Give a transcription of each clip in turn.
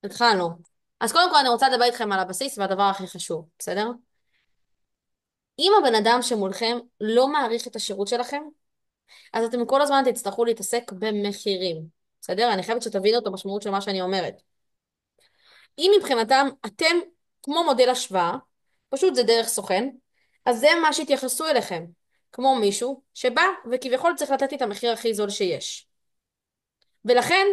התחלנו. אז קודם כל אני רוצה לדבר איתכם על הבסיס והדבר הכי חשוב, בסדר? אם הבן אדם שמולכם לא מעריך את השירות שלכם, אז אתם כל הזמן תצטרכו להתעסק במחירים, בסדר? אני חייבת שתבינו את המשמעות של מה שאני אומרת. אם מבחינתם אתם כמו מודל השוואה, פשוט זה דרך סוכן, אז זה מה שהתייחסו אליכם, כמו מישהו שבא וכביכול צריך לתת לי את המחיר הכי זול שיש. ולכן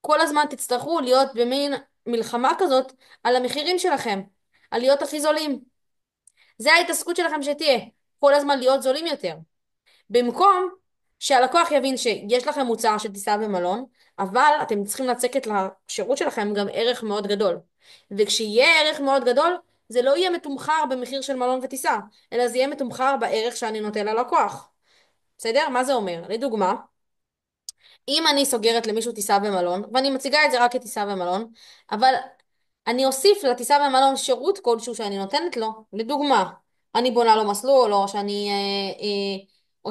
כל הזמן תצטרכו להיות במין מלחמה כזאת על המחירים שלכם, על להיות הכי זולים. זה ההתעסקות שלכם שתהיה, כל הזמן להיות זולים יותר. במקום שהלקוח יבין שיש לכם מוצר של טיסה במלון, אבל אתם צריכים לצקת לשירות שלכם גם ערך מאוד גדול. וכשיהיה ערך מאוד גדול, זה לא יהיה מתומחר במחיר של מלון וטיסה, אלא זה יהיה מתומחר בערך שאני נותן ללקוח. בסדר? מה זה אומר? לדוגמה, אם אני סוגרת למישהו טיסה במלון, ואני מציגה את זה רק כטיסה במלון, אבל אני אוסיף לטיסה במלון שירות כלשהו שאני נותנת לו, לדוגמה, אני בונה לו מסלול, או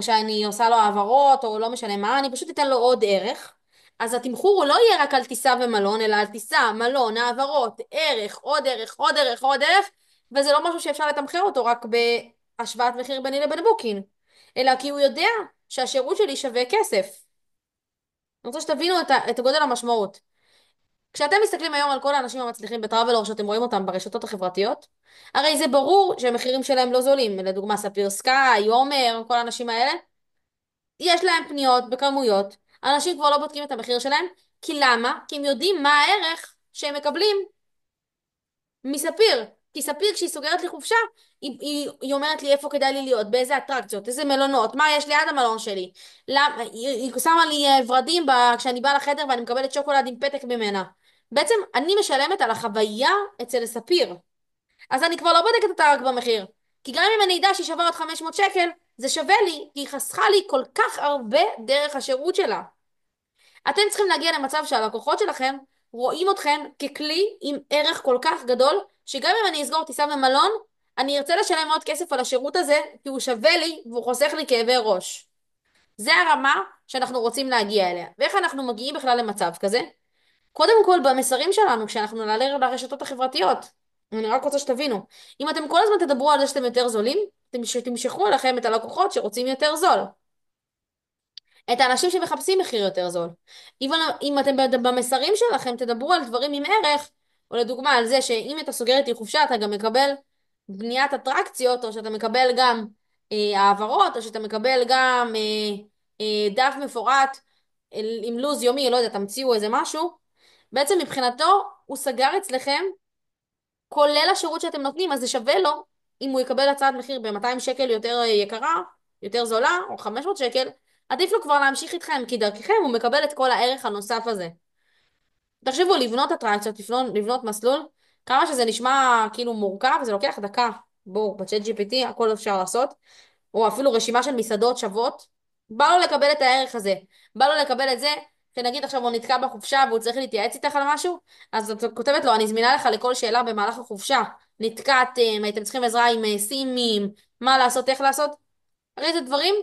שאני עושה לו העברות, או לא משנה מה, אני פשוט אתן לו עוד ערך. אז התמחור הוא לא יהיה רק על טיסה ומלון, אלא על טיסה, מלון, העברות, ערך, עוד ערך, עוד ערך, עוד ערך, וזה לא משהו שאפשר לתמחר אותו רק בהשוואת מחיר ביני לבין בוקינג, אלא כי הוא יודע שהשירות שלי שווה כסף. אני רוצה שתבינו את גודל המשמעות. כשאתם מסתכלים היום על כל האנשים המצליחים בטראבלור שאתם רואים אותם ברשתות החברתיות, הרי זה ברור שהמחירים שלהם לא זולים. לדוגמה, ספיר סקאי, עומר, כל האנשים האלה, יש להם פניות בכמויות. אנשים כבר לא בודקים את המחיר שלהם, כי למה? כי הם יודעים מה הערך שהם מקבלים מספיר. כי ספיר, כשהיא סוגרת לי חופשה, היא אומרת לי איפה כדאי לי להיות, באיזה אטרקציות, איזה מלונות, מה יש ליד המלון שלי. היא שמה לי ורדים כשאני באה לחדר ואני מקבלת שוקולד עם פתק ממנה. בעצם אני משלמת על החוויה אצל ספיר. אז אני כבר לא בודקת אותה רק במחיר. כי גם אם אני אדע שהיא שווה עוד 500 שקל, זה שווה לי, כי היא חסכה לי כל כך הרבה דרך השירות שלה. אתם צריכים להגיע למצב שהלקוחות שלכם רואים אתכם ככלי עם ערך כל כך גדול, שגם אם אני אסגור טיסה במלון, אני ארצה לשלם עוד כסף על השירות הזה, כי הוא שווה לי והוא חוסך לי כאבי ראש. זה הרמה שאנחנו רוצים להגיע אליה. ואיך אנחנו מגיעים בכלל למצב כזה? קודם כל במסרים שלנו, כשאנחנו נעלה לרשתות החברתיות. אני רק רוצה שתבינו, אם אתם כל הזמן תדברו על זה שאתם יותר זולים, אתם תמשכו עליכם את הלקוחות שרוצים יותר זול. את האנשים שמחפשים מחיר יותר זול. אם אתם במסרים שלכם תדברו על דברים עם ערך, או לדוגמה על זה שאם אתה סוגר איתי חופשה אתה גם מקבל בניית אטרקציות, או שאתה מקבל גם העברות, או שאתה מקבל גם דף מפורט עם לו"ז יומי, לא יודע, תמציאו איזה משהו, בעצם מבחינתו הוא סגר אצלכם כולל השירות שאתם נותנים, אז זה שווה לו אם הוא יקבל הצעת מחיר ב-200 שקל יותר יקרה, יותר זולה, או 500 שקל, עדיף לו כבר להמשיך איתכם, כי דרככם הוא מקבל את כל הערך הנוסף הזה. תחשבו, לבנות אטרקציות, לבנות מסלול, כמה שזה נשמע כאילו מורכב, זה לוקח דקה. בואו, בצ'אט GPT הכל אפשר לעשות, או אפילו רשימה של מסעדות שוות, בא לו לקבל את הערך הזה. בא לו לקבל את זה, שנגיד עכשיו הוא נתקע בחופשה והוא צריך להתייעץ איתך על משהו, אז את כותבת לו, אני זמינה לך לכל שאלה במהלך החופשה. נתקעתם, הייתם צריכים עזרה עם סימים, מה לעשות, איך לעשות. הרי זה דברים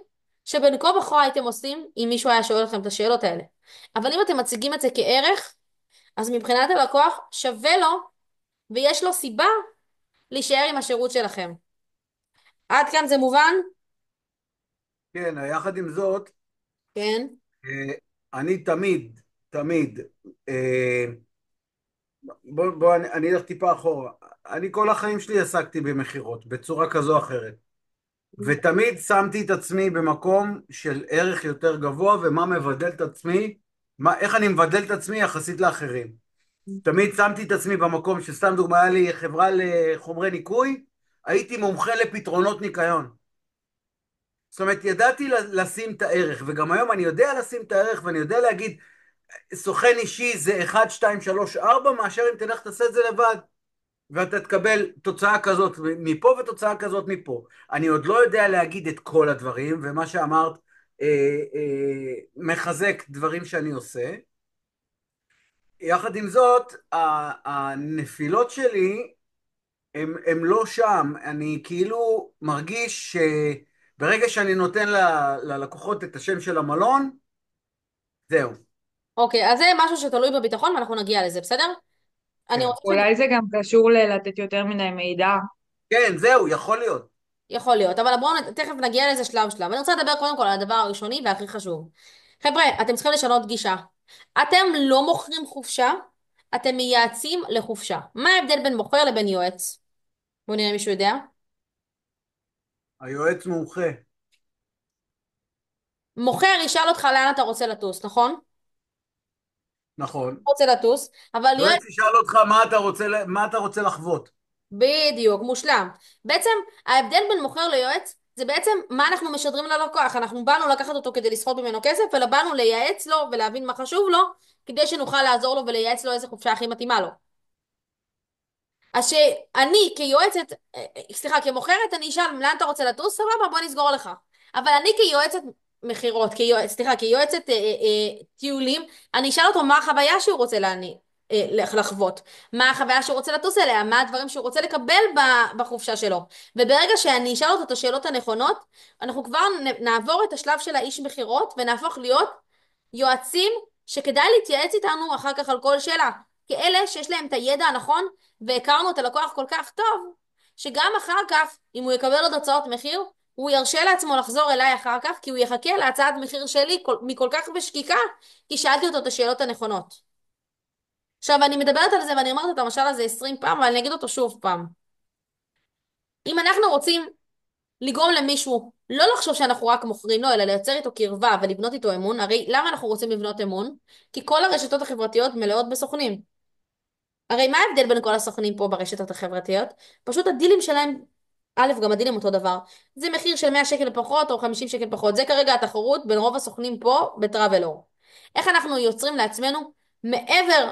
שבין כה וכה הייתם עושים אם מישהו היה שואל לכם את השאלות האלה. אבל אם אתם מציגים את זה כערך, אז מבחינת הלקוח שווה לו ויש לו סיבה להישאר עם השירות שלכם. עד כאן זה מובן? כן, יחד עם זאת, כן. אה, אני תמיד, אה, בוא, אני אלך טיפה אחורה. אני כל החיים שלי עסקתי במכירות, בצורה כזו או אחרת. ותמיד שמתי את עצמי במקום של ערך יותר גבוה, ומה מבדל את עצמי, איך אני מבדל את עצמי יחסית לאחרים. תמיד שמתי את עצמי במקום שסתם דוגמה, היה לי חברה לחומרי ניקוי, הייתי מומחה לפתרונות ניקיון. זאת אומרת, ידעתי לשים את הערך, וגם היום אני יודע לשים את הערך, ואני יודע להגיד, סוכן אישי זה 1, 2, 3, 4, מאשר אם תלך תעשה את זה לבד, ואתה תקבל תוצאה כזאת מפה ותוצאה כזאת מפה. אני עוד לא יודע להגיד את כל הדברים, ומה שאמרת מחזק דברים שאני עושה. יחד עם זאת, הנפילות שלי הם לא שם. אני כאילו מרגיש שברגע שאני נותן ללקוחות את השם של המלון, זהו. אוקיי, אז זה משהו שתלוי בביטחון ואנחנו נגיע לזה, בסדר? אני כן. רוצה אולי זה גם קשור ללתת יותר מדי מידע. כן, זהו, יכול להיות. יכול להיות, אבל בואו תכף נגיע לזה שלב שלב. אני רוצה לדבר קודם כל על הדבר הראשוני והכי חשוב. חבר'ה, אתם צריכים לשנות גישה. אתם לא מוכרים חופשה, אתם מייעצים לחופשה. מה ההבדל בין מוכר לבין יועץ? בואו נראה אם מישהו יודע. היועץ מומחה. מוכר ישאל אותך לאן אתה רוצה לטוס, נכון? נכון. רוצה לטוס, אבל יועץ, יועץ ישאל אותך מה אתה רוצה לחוות. בדיוק, מושלם. בעצם ההבדל בין מוכר ליועץ זה בעצם מה אנחנו משדרים ללקוח. אנחנו באנו לקחת אותו כדי לסחוט ממנו כסף, אלא באנו לייעץ לו ולהבין מה חשוב לו, כדי שנוכל לעזור לו ולייעץ לו איזה חופשה הכי מתאימה לו. אז שאני כיועצת, סליחה, כמוכרת, אני אשאל לאן אתה רוצה לטוס, סבבה, בוא נסגור לך. אבל אני כיועצת מכירות, סליחה, כיועצת טיולים, אני אשאל אותו מה החוויה שהוא רוצה לחוות, מה החוויה שהוא רוצה לטוס אליה, מה הדברים שהוא רוצה לקבל בחופשה שלו. וברגע שאני אשאל אותו את השאלות הנכונות, אנחנו כבר נעבור את השלב של האיש מכירות, ונהפוך להיות יועצים שכדאי להתייעץ איתנו אחר כך על כל שאלה. כאלה שיש להם את הידע הנכון והכרנו את הלקוח כל כך טוב, שגם אחר כך, אם הוא יקבל עוד הצעות מחיר, הוא ירשה לעצמו לחזור אליי אחר כך, כי הוא יחכה להצעת מחיר שלי מכל כך בשקיקה, כי שאלתי אותו את השאלות הנכונות. עכשיו, אני מדברת על זה ואני אומרת את המשל הזה 20 פעם, אבל אני אגיד אותו שוב פעם. אם אנחנו רוצים לגרום למישהו לא לחשוב שאנחנו רק מוכרים לו, אלא לייצר איתו קרבה ולבנות איתו אמון, הרי למה אנחנו רוצים לבנות אמון? כי כל הרשתות החברתיות מלאות בסוכנים. הרי מה ההבדל בין כל הסוכנים פה ברשתות החברתיות? פשוט הדילים שלהם, א', גם הדילים אותו דבר. זה מחיר של 100 שקל פחות או 50 שקל פחות. זה כרגע התחרות בין רוב הסוכנים פה בטראבלור. איך אנחנו יוצרים לעצמנו מעבר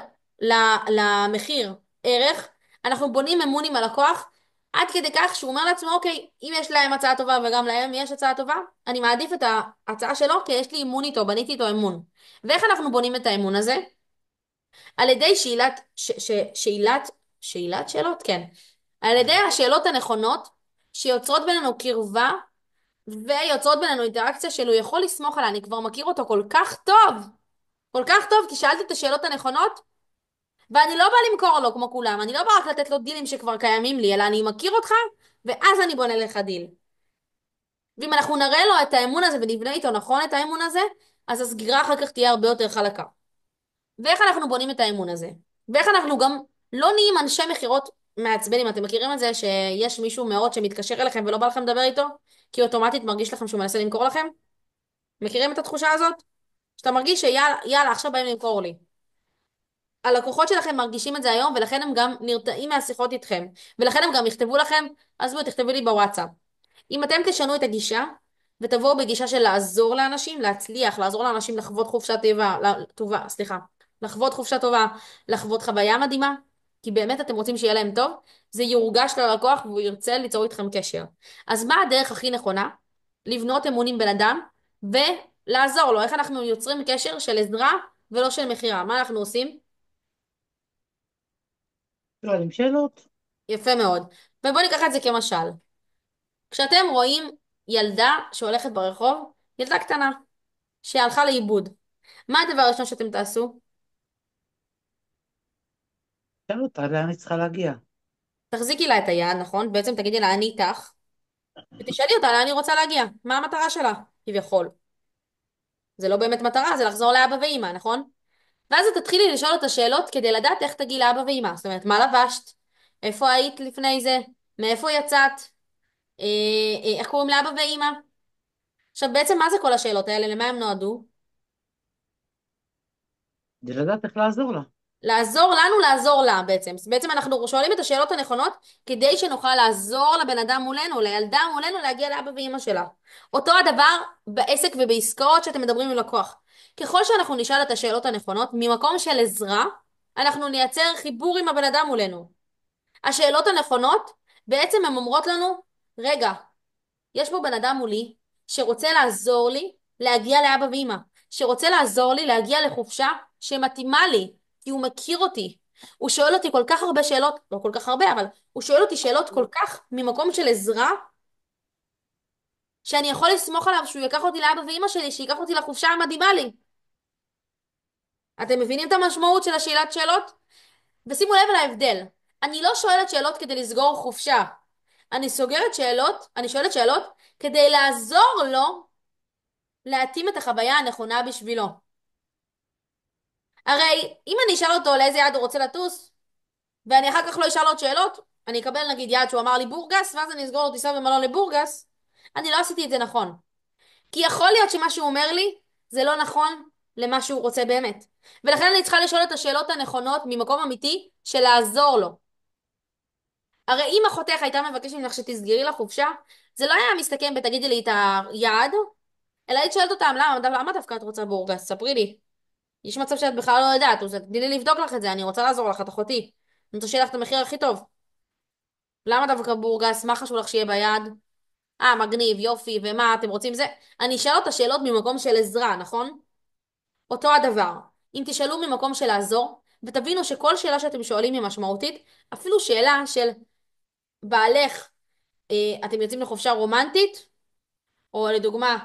למחיר ערך, אנחנו בונים אמון עם הלקוח עד כדי כך שהוא אומר לעצמו, אוקיי, אם יש להם הצעה טובה וגם להם יש הצעה טובה, אני מעדיף את ההצעה שלו כי יש לי אמון איתו, בניתי איתו אמון. ואיך אנחנו בונים את האמון הזה? על ידי שאלת שאלות? כן. על ידי השאלות הנכונות שיוצרות בינינו קרבה ויוצרות בינינו אינטראקציה שהוא יכול לסמוך עליה, אני כבר מכיר אותו כל כך טוב, כל כך טוב, כי שאלתי את השאלות הנכונות, ואני לא באה למכור לו כמו כולם, אני לא באה רק לתת לו דילים שכבר קיימים לי, אלא אני מכיר אותך, ואז אני בונה לך דיל. ואם אנחנו נראה לו את האמון הזה ונבנה איתו נכון את האמון הזה, אז הסגירה אחר כך תהיה הרבה יותר חלקה. ואיך אנחנו בונים את האמון הזה? ואיך אנחנו גם לא נהיים אנשי מכירות מעצבנים? אתם מכירים את זה שיש מישהו מאוד שמתקשר אליכם ולא בא לכם לדבר איתו? כי אוטומטית מרגיש לכם שהוא מנסה למכור לכם? מכירים את התחושה הזאת? שאתה מרגיש שיאללה, יאללה, עכשיו באים למכור לי. הלקוחות שלכם מרגישים את זה היום, ולכן הם גם נרתעים מהשיחות איתכם. ולכן הם גם יכתבו לכם, עזבו, תכתבו לי בוואטסאפ. אם אתם תשנו את הגישה, ותבואו בגישה של לעזור לאנשים, להצליח, לעזור לאנשים לחוות חופשה טובה, סליחה, לחוות חופשה טובה, לחוות חוויה מדהימה, כי באמת אתם רוצים שיהיה להם טוב, זה יורגש ללקוח והוא ירצה ליצור איתכם קשר. אז מה הדרך הכי נכונה? לבנות אמון עם בן אדם ולעזור לו. איך אנחנו יוצרים קשר של עזרה ולא של מכירה? מה אנחנו עושים? שואלים שאלות. יפה מאוד. ובואו ניקח את זה כמשל. כשאתם רואים ילדה שהולכת ברחוב, ילדה קטנה, שהלכה לאיבוד. מה הדבר הראשון שאתם תעשו? שאל אותה לאן היא צריכה להגיע. תחזיקי לה את היד, נכון? בעצם תגידי לה, אני איתך, ותשאלי אותה לאן היא רוצה להגיע. מה המטרה שלה? כביכול. זה לא באמת מטרה, זה לחזור לאבא ואימא, נכון? ואז את תתחילי לשאול אותה שאלות כדי לדעת איך תגיעי לאבא ואימא. זאת אומרת, מה לבשת? איפה היית לפני זה? מאיפה יצאת? אה, איך קוראים לאבא ואימא? עכשיו, בעצם מה זה כל השאלות האלה? למה הם נועדו? כדי לדעת איך לעזור לה. לעזור לנו לעזור לה בעצם. אז בעצם אנחנו שואלים את השאלות הנכונות כדי שנוכל לעזור לבן אדם מולנו, לילדה מולנו, להגיע לאבא ואימא שלה. אותו הדבר בעסק ובעסקאות שאתם מדברים עם לקוח. ככל שאנחנו נשאל את השאלות הנכונות, ממקום של עזרה, אנחנו נייצר חיבור עם הבן אדם מולנו. השאלות הנכונות, בעצם הן אומרות לנו, רגע, יש פה בן אדם מולי שרוצה לעזור לי להגיע לאבא ואמא, שרוצה לעזור לי להגיע לחופשה שמתאימה לי, כי הוא מכיר אותי. הוא שואל אותי כל כך הרבה שאלות, לא כל כך הרבה, אבל הוא שואל אותי שאלות כל כך ממקום של עזרה, שאני יכול לסמוך עליו שהוא ייקח אותי לאבא ואמא שלי, שייקח אותי לחופשה המדהימה לי. אתם מבינים את המשמעות של השאלת שאלות? ושימו לב להבדל. אני לא שואלת שאלות כדי לסגור חופשה. אני שואלת שאלות כדי לעזור לו להתאים את החוויה הנכונה בשבילו. הרי אם אני אשאל אותו לאיזה יעד הוא רוצה לטוס, ואני אחר כך לא אשאל עוד שאלות, אני אקבל נגיד יעד שהוא אמר לי בורגס, ואז אני אסגור לו טיסה במלון לבורגס, אני לא עשיתי את זה נכון. כי יכול להיות שמה שהוא אומר לי זה לא נכון למה שהוא רוצה באמת. ולכן אני צריכה לשאול את השאלות הנכונות ממקום אמיתי של לעזור לו. הרי אם אחותך הייתה מבקשת ממך שתסגרי לה חופשה, זה לא היה מסתכם בתגידי לי את היעד, אלא היית שואלת אותם, למה דווקא את רוצה בורגס? ספרי לי. יש מצב שאת בכלל לא יודעת, אז תני לי לבדוק לך את זה, אני רוצה לעזור לך, את אחותי. אני רוצה שיהיה לך את המחיר הכי טוב. למה דווקא בורגס? מה חשוב לך שיהיה ביעד? מגניב, יופי, ומה אתם רוצים זה? אני אשאל אותה שאלות ממקום של עזרה, נכון? אותו הדבר. אם תשאלו ממקום של לעזור, ותבינו שכל שאלה שאתם שואלים היא משמעותית, אפילו שאלה של בעלך, אתם יוצאים לחופשה רומנטית, או לדוגמה,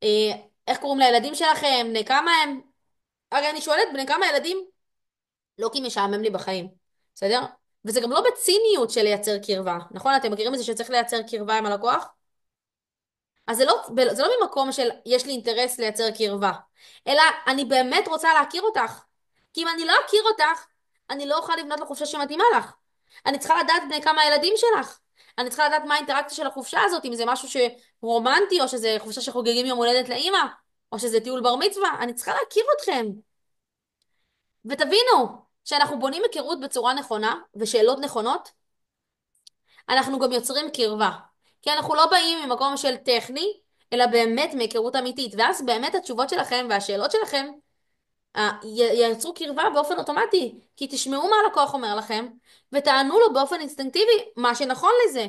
אה, איך קוראים לילדים שלכם, בני כמה הם? הרי אני שואלת בני כמה ילדים, לא כי משעמם לי בחיים, בסדר? וזה גם לא בציניות של לייצר קרבה, נכון? אתם מכירים את זה שצריך לייצר קרבה עם הלקוח? אז זה לא ממקום של יש לי אינטרס לייצר קרבה, אלא אני באמת רוצה להכיר אותך. כי אם אני לא אכיר אותך, אני לא אוכל לבנות לחופשה שמתאימה לך. אני צריכה לדעת בני כמה הילדים שלך. אני צריכה לדעת מה האינטראקציה של החופשה הזאת, אם זה משהו שרומנטי, או שזה חופשה שחוגגים יום הולדת לאימא, או שזה טיול בר מצווה. אני צריכה להכיר אתכם. ותבינו, כשאנחנו בונים היכרות בצורה נכונה, ושאלות נכונות, אנחנו גם יוצרים קרבה. כי אנחנו לא באים ממקום של טכני, אלא באמת מהיכרות אמיתית. ואז באמת התשובות שלכם והשאלות שלכם ייצרו קרבה באופן אוטומטי. כי תשמעו מה הלקוח אומר לכם, ותענו לו באופן אינסטינקטיבי מה שנכון לזה.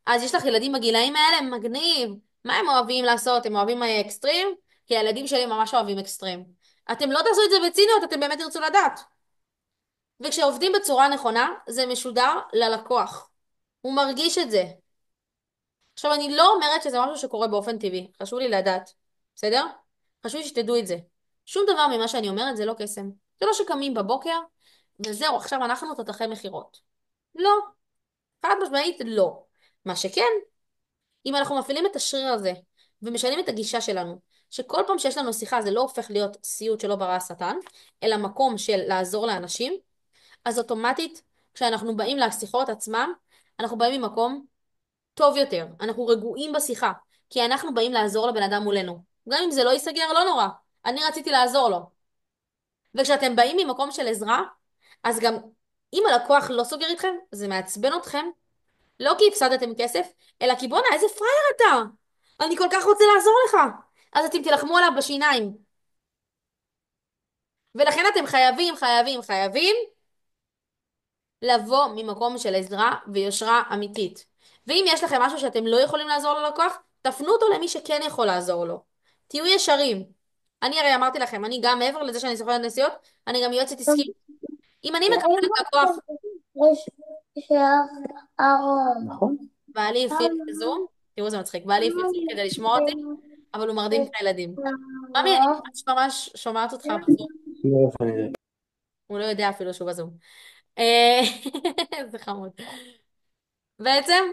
אז יש לך ילדים בגילאים האלה, מגניב. מה הם אוהבים לעשות? הם אוהבים אקסטרים? כי הילדים שלי ממש אוהבים אקסטרים. אתם לא תעשו את זה בציניות, אתם באמת תרצו לדעת. וכשעובדים בצורה נכונה, זה משודר ללקוח. הוא מרגיש את זה. עכשיו, אני לא אומרת שזה משהו שקורה באופן טבעי. חשוב לי לדעת. בסדר? חשוב לי שתדעו את זה. שום דבר ממה שאני אומרת זה לא קסם. זה לא שקמים בבוקר, וזהו, עכשיו אנחנו תותחי מכירות. לא. חד משמעית, לא. מה שכן, אם אנחנו מפעילים את השריר הזה, ומשנים את הגישה שלנו, שכל פעם שיש לנו שיחה זה לא הופך להיות סיוט שלא ברא השטן, אלא מקום של לעזור לאנשים, אז אוטומטית, כשאנחנו באים לשיחות עצמם, אנחנו באים ממקום טוב יותר. אנחנו רגועים בשיחה, כי אנחנו באים לעזור לבן אדם מולנו. גם אם זה לא ייסגר, לא נורא. אני רציתי לעזור לו. וכשאתם באים ממקום של עזרה, אז גם אם הלקוח לא סוגר איתכם, זה מעצבן אתכם, לא כי הפסדתם כסף, אלא כי בואנה, איזה פראייר אתה! אני כל כך רוצה לעזור לך. אז אתם תילחמו עליו בשיניים. ולכן אתם חייבים, חייבים, חייבים לבוא ממקום של עזרה ויושרה אמיתית. ואם יש לכם משהו שאתם לא יכולים לעזור ללקוח, תפנו אותו למי שכן יכול לעזור לו. תהיו ישרים. אני הרי אמרתי לכם, אני גם מעבר לזה שאני סוכנת נסיעות, אני גם יועצת עסקית. אם אני מקבלת לקוח, יש לך ארון. נכון. בעלי הפעיל בזום, תראו זה מצחיק, בעלי הפעיל זום כדי לשמוע אותי, אבל הוא מרדים את הילדים. ממי, אני ממש שומעת אותך בזום. הוא לא יודע אפילו שהוא בזום. אה, זה חמוד. בעצם,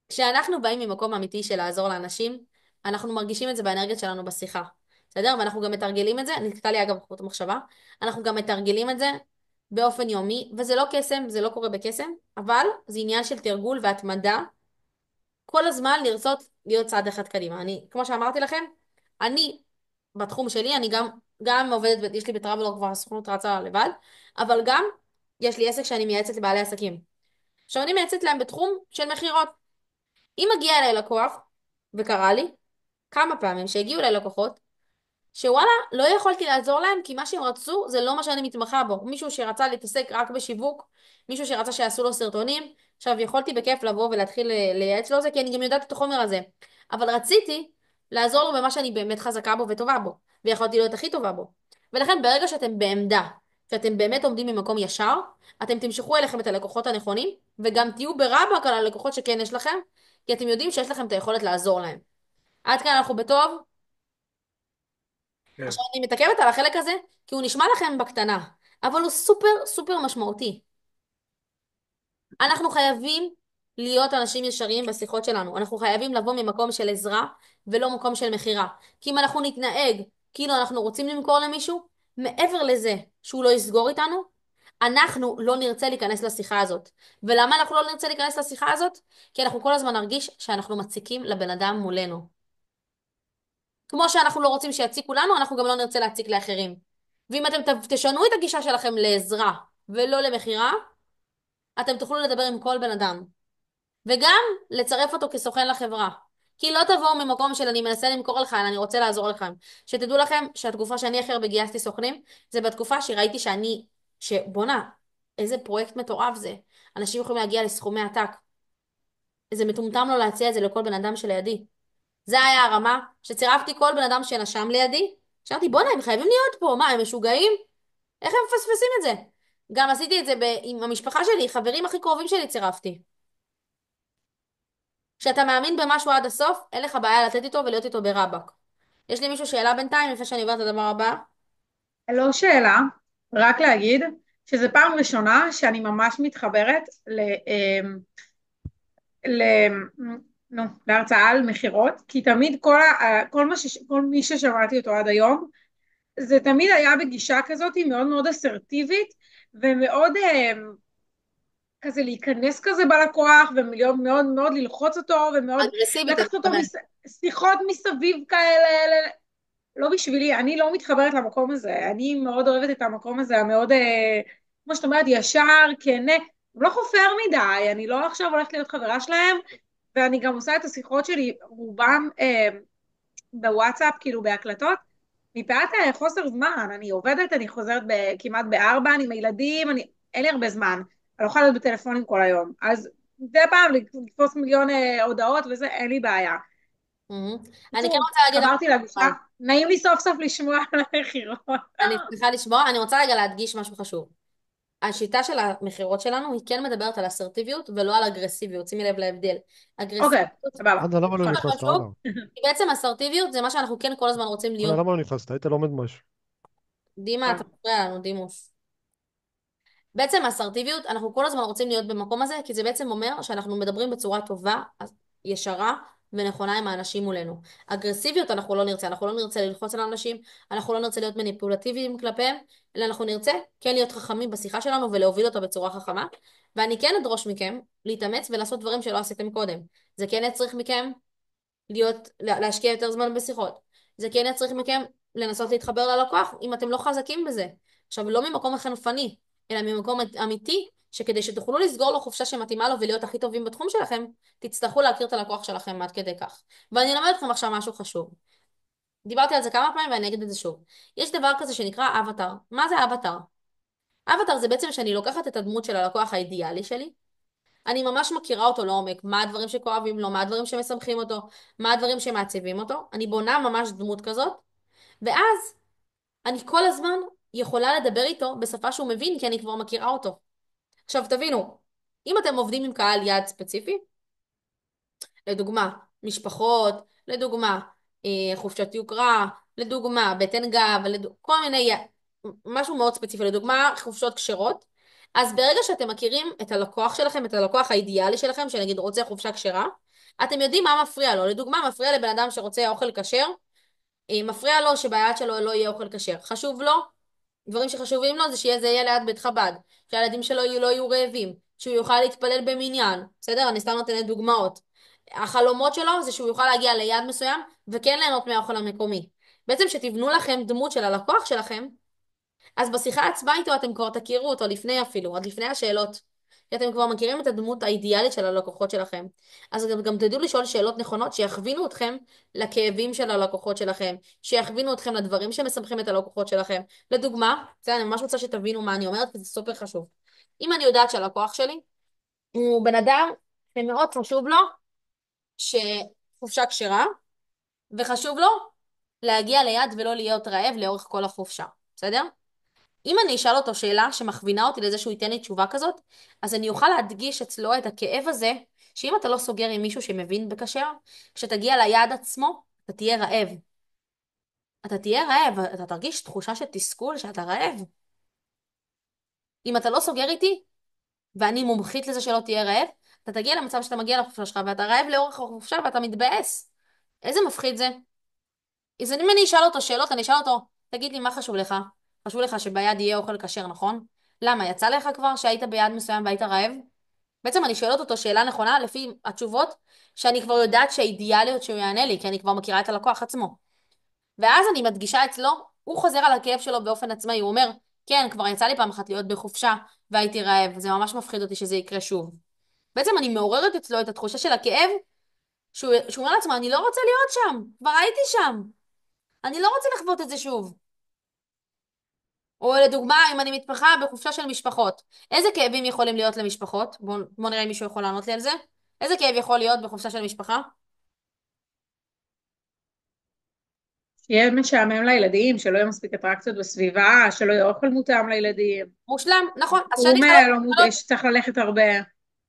כשאנחנו באים ממקום אמיתי של לעזור לאנשים, אנחנו מרגישים את זה באנרגיות שלנו בשיחה. בסדר? ואנחנו גם מתרגלים את זה, נקטע לי אגב חוט המחשבה, אנחנו גם מתרגלים את זה באופן יומי, וזה לא קסם, זה לא קורה בקסם, אבל זה עניין של תרגול והתמדה, כל הזמן לרצות להיות צעד אחד קדימה. כמו שאמרתי לכם, אני, בתחום שלי, אני גם עובדת, יש לי בטראבלור כבר הסוכנות רצה לבד, אבל גם יש לי עסק שאני מייעצת לבעלי עסקים. עכשיו אני מייעצת להם בתחום של מכירות. אם מגיע אליי לקוח, וקרה לי כמה פעמים שהגיעו אליי לקוחות, שוואלה, לא יכולתי לעזור להם כי מה שהם רצו זה לא מה שאני מתמחה בו. מישהו שרצה להתעסק רק בשיווק, מישהו שרצה שיעשו לו סרטונים, עכשיו יכולתי בכיף לבוא ולהתחיל לייעץ לו זה, כי אני גם יודעת את החומר הזה. אבל רציתי לעזור לו במה שאני באמת חזקה בו וטובה בו, ויכולתי להיות הכי טובה בו. ולכן ברגע שאתם בעמדה, שאתם באמת עומדים ממקום ישר, אתם תמשכו אליכם את הלקוחות הנכונים, וגם תהיו ברבק על הלקוחות שכן יש לכם, כי אתם יודעים שיש לכם את היכולת לעזור להם. עד כאן אנחנו בטוב. כן. עכשיו אני מתעכבת על החלק הזה, כי הוא נשמע לכם בקטנה, אבל הוא סופר סופר משמעותי. אנחנו חייבים להיות אנשים ישרים בשיחות שלנו. אנחנו חייבים לבוא ממקום של עזרה ולא מקום של מכירה. כי אם אנחנו נתנהג כאילו אנחנו רוצים למכור למישהו, מעבר לזה שהוא לא יסגור איתנו, אנחנו לא נרצה להיכנס לשיחה הזאת. ולמה אנחנו לא נרצה להיכנס לשיחה הזאת? כי אנחנו כל הזמן נרגיש שאנחנו מציקים לבן אדם מולנו. כמו שאנחנו לא רוצים שיציקו לנו, אנחנו גם לא נרצה להציק לאחרים. ואם אתם תשנו את הגישה שלכם לעזרה ולא למכירה, אתם תוכלו לדבר עם כל בן אדם. וגם לצרף אותו כסוכן לחברה. כי לא תבואו ממקום של אני מנסה למכור לך, אני רוצה לעזור לכם. שתדעו לכם שהתקופה שאני הכי הרבה גייסתי סוכנים, זה בתקופה שראיתי שבואנה, איזה פרויקט מטורף זה. אנשים יכולים להגיע לסכומי עתק. זה מטומטם לו להציע את זה לכל בן אדם שלידי. זה היה הרמה שצירפתי כל בן אדם שנשם לידי. שאלתי, בואנה, הם חייבים להיות פה, מה, הם משוגעים? איך הם מפספסים את זה? גם עשיתי את זה עם המשפחה שלי, חברים הכי קרובים שלי צירפתי. כשאתה מאמין במשהו עד הסוף, אין לך בעיה לתת איתו ולהיות איתו ברבק. יש לי מישהו שאלה בינתיים לפני שאני עוברת לדבר הבא? לא שאלה, רק להגיד שזו פעם ראשונה שאני ממש מתחברת ל, נו, להרצאה על מכירות, כי תמיד כל מי ששמעתי אותו עד היום, זה תמיד היה בגישה כזאת מאוד מאוד אסרטיבית, ומאוד כזה להיכנס כזה בלקוח, ומאוד מאוד מאוד ללחוץ אותו, ומאוד אגרסיבית, אתה לקחת אותו מתכוון. שיחות מסביב כאלה, לא בשבילי, אני לא מתחברת למקום הזה, אני מאוד אוהבת את המקום הזה, המאוד, כמו שאת אומרת, ישר, כנה, לא חופר מדי, אני לא עכשיו הולכת להיות חברה שלהם, ואני גם עושה את השיחות שלי, רובם בוואטסאפ, כאילו בהקלטות, מפאת חוסר זמן, אני עובדת, אני חוזרת כמעט ב4, אני עם הילדים, אין לי הרבה זמן, אני לא יכולה להיות בטלפונים כל היום, אז זה פעם לתפוס מיליון הודעות וזה, אין לי בעיה. מהמם. אני כן בקיצור, רוצה להגיד התחברתי לגישה, לך, נעים לי סוף סוף לשמוע על המכירות. אני שמחה לשמוע, אני רוצה רגע להדגיש משהו חשוב. השיטה של המכירות שלנו היא כן מדברת על אסרטיביות ולא על אגרסיביות, שימי לב להבדל. אוקיי, אגרסיביות סבבה. עדה, למה לא סופר נכנסת? הלאה. חשוב, כי בעצם אסרטיביות זה מה שאנחנו כן כל הזמן רוצים עדה, להיות. למה לא נכנסת? היית לומד משהו. דימה, אתה מפריע לנו, דימוס. בעצם האסרטיביות, אנחנו כל הזמן רוצים להיות במקום הזה, כי זה בעצם אומר שאנחנו מדברים בצורה טובה, ישרה ונכונה עם האנשים מולנו. אגרסיביות אנחנו לא נרצה, אנחנו לא נרצה ללחוץ על האנשים, אנחנו לא נרצה להיות מניפולטיביים כלפיהם, אלא אנחנו נרצה כן להיות חכמים בשיחה שלנו ולהוביל אותה בצורה חכמה. ואני כן אדרוש מכם להתאמץ ולעשות דברים שלא עשיתם קודם. זה כן יצריך מכם להשקיע יותר זמן בשיחות. זה כן יצריך מכם לנסות להתחבר ללקוח אם אתם לא חזקים בזה. עכשיו, לא ממקום חנפני, אלא ממקום אמיתי, שכדי שתוכלו לסגור לו חופשה שמתאימה לו ולהיות הכי טובים בתחום שלכם, תצטרכו להכיר את הלקוח שלכם עד כדי כך. ואני אלמד אתכם עכשיו משהו חשוב. דיברתי על זה כמה פעמים ואני אגיד את זה שוב. יש דבר כזה שנקרא אבטר. מה זה אבטר? אבטר זה בעצם שאני לוקחת את הדמות של הלקוח האידיאלי שלי, אני ממש מכירה אותו לעומק, מה הדברים שכואבים לו, מה הדברים שמשמחים אותו, מה הדברים שמעציבים אותו. אני בונה ממש דמות כזאת, ואז אני כל הזמן יכולה לדבר איתו בשפה שהוא מבין, כי אני כבר מכירה אותו. עכשיו תבינו, אם אתם עובדים עם קהל יעד ספציפי, לדוגמה, משפחות, לדוגמה, חופשת יוקרה, לדוגמה, בטן גב, כל מיני, משהו מאוד ספציפי, לדוגמה, חופשות כשרות, אז ברגע שאתם מכירים את הלקוח שלכם, את הלקוח האידיאלי שלכם, שנגיד רוצה חופשה כשרה, אתם יודעים מה מפריע לו. לדוגמה, מפריע לבן אדם שרוצה אוכל כשר, מפריע לו שביד שלו לא יהיה אוכל כשר. חשוב לו, דברים שחשובים לו זה יהיה ליד בית חב"ד, שהילדים שלו לא יהיו רעבים, שהוא יוכל להתפלל במניין, בסדר? אני סתם נותנת דוגמאות. החלומות שלו זה שהוא יוכל להגיע ליעד מסוים וכן ליהנות מהאוכל המקומי. בעצם שתבנו לכם דמות של הלקוח שלכם, אז בשיחה עצמה איתו אתם כבר תכירו אותו לפני אפילו, עוד לפני השאלות. כי אתם כבר מכירים את הדמות האידיאלית של הלקוחות שלכם. אז גם תדעו לשאול שאלות נכונות שיכווינו אתכם לכאבים של הלקוחות שלכם, שיכווינו אתכם לדברים שמשמחים את הלקוחות שלכם. לדוגמה, זה אני ממש רוצה שתבינו מה אני אומרת, כי זה סופר חשוב. אם אני יודעת שהלקוח שלי הוא בן אדם שמאוד חשוב לו שחופשה כשרה, וחשוב לו להגיע ליד ולא להיות רעב לאורך כל החופשה, בסדר? אם אני אשאל אותו שאלה שמכווינה אותי לזה שהוא ייתן לי תשובה כזאת, אז אני אוכל להדגיש אצלו את הכאב הזה, שאם אתה לא סוגר עם מישהו שמבין בכשר, כשתגיע ליעד עצמו, אתה תהיה רעב. אתה תהיה רעב, אתה תרגיש תחושה של תסכול שאתה רעב. אם אתה לא סוגר איתי, ואני מומחית לזה שלא תהיה רעב, אתה תגיע למצב שאתה מגיע לחופשה שלך, ואתה רעב לאורך החופשה, ואתה מתבאס. איזה מפחיד זה? אז אם אני אשאל אותו שאלות, אני אשאל אותו, תגיד לי, מה חשוב לך? חשוב לך שביד יהיה אוכל כשר, נכון? למה? יצא לך כבר שהיית ביד מסוים והיית רעב? בעצם אני שואלת אותו שאלה נכונה לפי התשובות שאני כבר יודעת שהאידיאליות שהוא יענה לי, כי אני כבר מכירה את הלקוח עצמו. ואז אני מדגישה אצלו, הוא חוזר על הכאב שלו באופן עצמאי, הוא אומר, כן, כבר יצא לי פעם אחת להיות בחופשה והייתי רעב, זה ממש מפחיד אותי שזה יקרה שוב. בעצם אני מעוררת אצלו את התחושה של הכאב, שהוא אומר לעצמו, אני לא רוצה להיות שם, כבר הייתי שם, אני לא רוצה לחוות את זה שוב. או לדוגמה, אם אני מתמחה בחופשה של משפחות, איזה כאבים יכולים להיות למשפחות? בוא נראה אם מישהו יכול לענות לי על זה. איזה כאב יכול להיות בחופשה של משפחה? שיהיה משעמם לילדים, שלא יהיה מספיק אטרקציות בסביבה, שלא יהיה אוכל מותאם לילדים. מושלם, נכון. אז שאני הוא אשאל לא מוד... אותו, שצריך ללכת הרבה.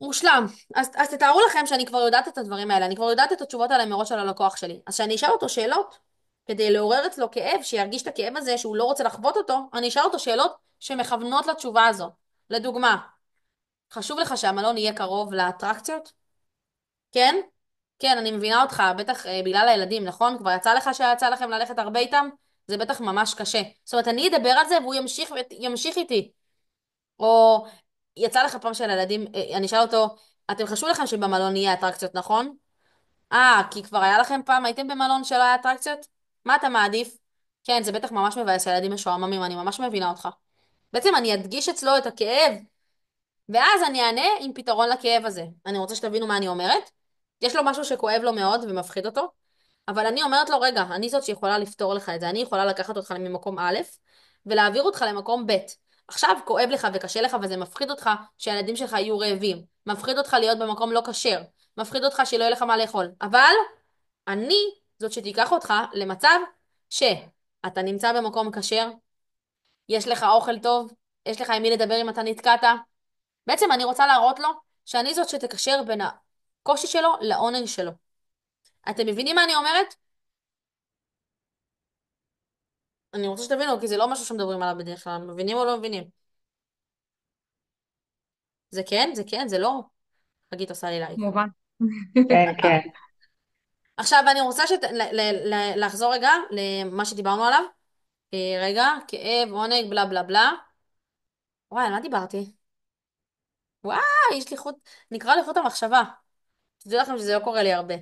מושלם. אז תתארו לכם שאני כבר יודעת את הדברים האלה, אני כבר יודעת את התשובות האלה מראש על הלקוח שלי. אז שאני אשאל אותו שאלות, כדי לעורר אצלו כאב, שירגיש את הכאב הזה, שהוא לא רוצה לחוות אותו, אני אשאל אותו שאלות שמכוונות לתשובה הזו. לדוגמה, חשוב לך שהמלון יהיה קרוב לאטרקציות? כן? כן, אני מבינה אותך, בטח בגלל הילדים, נכון? כבר יצא לך שיצא לכם ללכת הרבה איתם? זה בטח ממש קשה. זאת אומרת, אני אדבר על זה והוא ימשיך איתי. או יצא לך פעם של הילדים, אני אשאל אותו, אתם חשוב לכם שבמלון יהיה אטרקציות, נכון? כי כבר היה לכם פעם, הייתם במלון שלא היה אטרקציות? מה אתה מעדיף? כן, זה בטח ממש מבאס, ילדים משועממים, אני ממש מבינה אותך. בעצם אני אדגיש אצלו את הכאב, ואז אני אענה עם פתרון לכאב הזה. אני רוצה שתבינו מה אני אומרת. יש לו משהו שכואב לו מאוד ומפחיד אותו, אבל אני אומרת לו, רגע, אני זאת שיכולה לפתור לך את זה. אני יכולה לקחת אותך ממקום א' ולהעביר אותך למקום ב'. עכשיו כואב לך וקשה לך וזה מפחיד אותך שהילדים שלך יהיו רעבים. מפחיד אותך להיות במקום לא כשר. מפחיד אותך שלא יהיה לך מה לאכול. אבל אני זאת שתיקח אותך למצב שאתה נמצא במקום כשר, יש לך אוכל טוב, יש לך עם מי לדבר אם אתה נתקעת. בעצם אני רוצה להראות לו שאני זאת שתקשר בין הקושי שלו לעונג שלו. אתם מבינים מה אני אומרת? אני רוצה שתבינו, כי זה לא משהו שמדברים עליו בדרך כלל. מבינים או לא מבינים? זה כן, זה כן, זה לא. חגית עושה לי לייק. כמובן. כן, כן. עכשיו אני רוצה לחזור רגע למה שדיברנו עליו. רגע, כאב, עונג, בלה בלה בלה. וואי, על מה דיברתי? וואי, יש לי חוט, נקרא לי חוט המחשבה. תדעו לכם שזה לא קורה לי הרבה.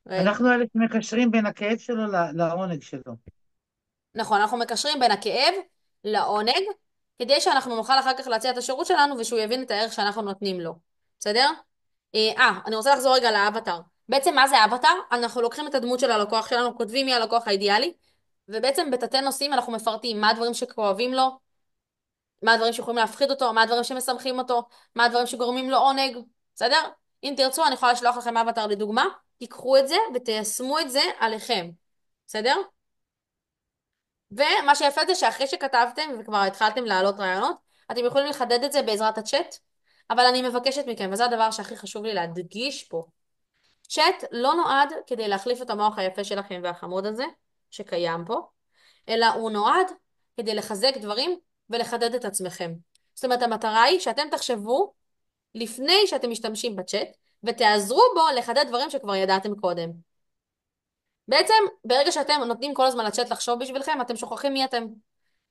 רגע. אנחנו אלה שמקשרים בין הכאב שלו לעונג שלו. נכון, אנחנו מקשרים בין הכאב לעונג, כדי שאנחנו נוכל אחר כך להציע את השירות שלנו ושהוא יבין את הערך שאנחנו נותנים לו. בסדר? אני רוצה לחזור רגע לאבטר. בעצם מה זה אבטר? אנחנו לוקחים את הדמות של הלקוח שלנו, כותבים מי הלקוח האידיאלי, ובעצם בתתי נושאים אנחנו מפרטים מה הדברים שכואבים לו, מה הדברים שיכולים להפחיד אותו, מה הדברים שמשמחים אותו, מה הדברים שגורמים לו עונג, בסדר? אם תרצו אני יכולה לשלוח לכם אבטר לדוגמה, תיקחו את זה ותיישמו את זה עליכם, בסדר? ומה שיפה זה שאחרי שכתבתם וכבר התחלתם להעלות רעיונות, אתם יכולים לחדד את זה בעזרת הצ'אט, אבל אני מבקשת מכם, וזה הדבר שהכי חשוב לי להדגיש פה, צ'אט לא נועד כדי להחליף את המוח היפה שלכם והחמוד הזה, שקיים פה, אלא הוא נועד כדי לחזק דברים ולחדד את עצמכם. זאת אומרת, המטרה היא שאתם תחשבו לפני שאתם משתמשים בצ'אט, ותעזרו בו לחדד דברים שכבר ידעתם קודם. בעצם, ברגע שאתם נותנים כל הזמן לצ'אט לחשוב בשבילכם, אתם שוכחים מי אתם.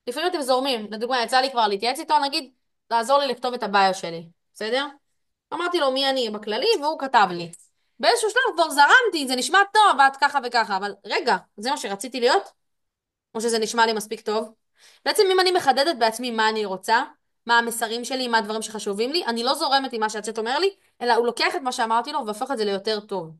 לפעמים אתם זורמים. לדוגמה, יצא לי כבר להתייעץ איתו, נגיד, לעזור לי לכתוב את הביו שלי. בסדר? אמרתי לו מי אני בכללי, והוא כתב לי. באיזשהו שלב כבר זרמתי, זה נשמע טוב, ואת ככה וככה, אבל רגע, זה מה שרציתי להיות? או שזה נשמע לי מספיק טוב? בעצם אם אני מחדדת בעצמי מה אני רוצה, מה המסרים שלי, מה הדברים שחשובים לי, אני לא זורמת עם מה שהצ'אט אומר לי, אלא הוא לוקח את מה שאמרתי לו והופך את זה ליותר טוב.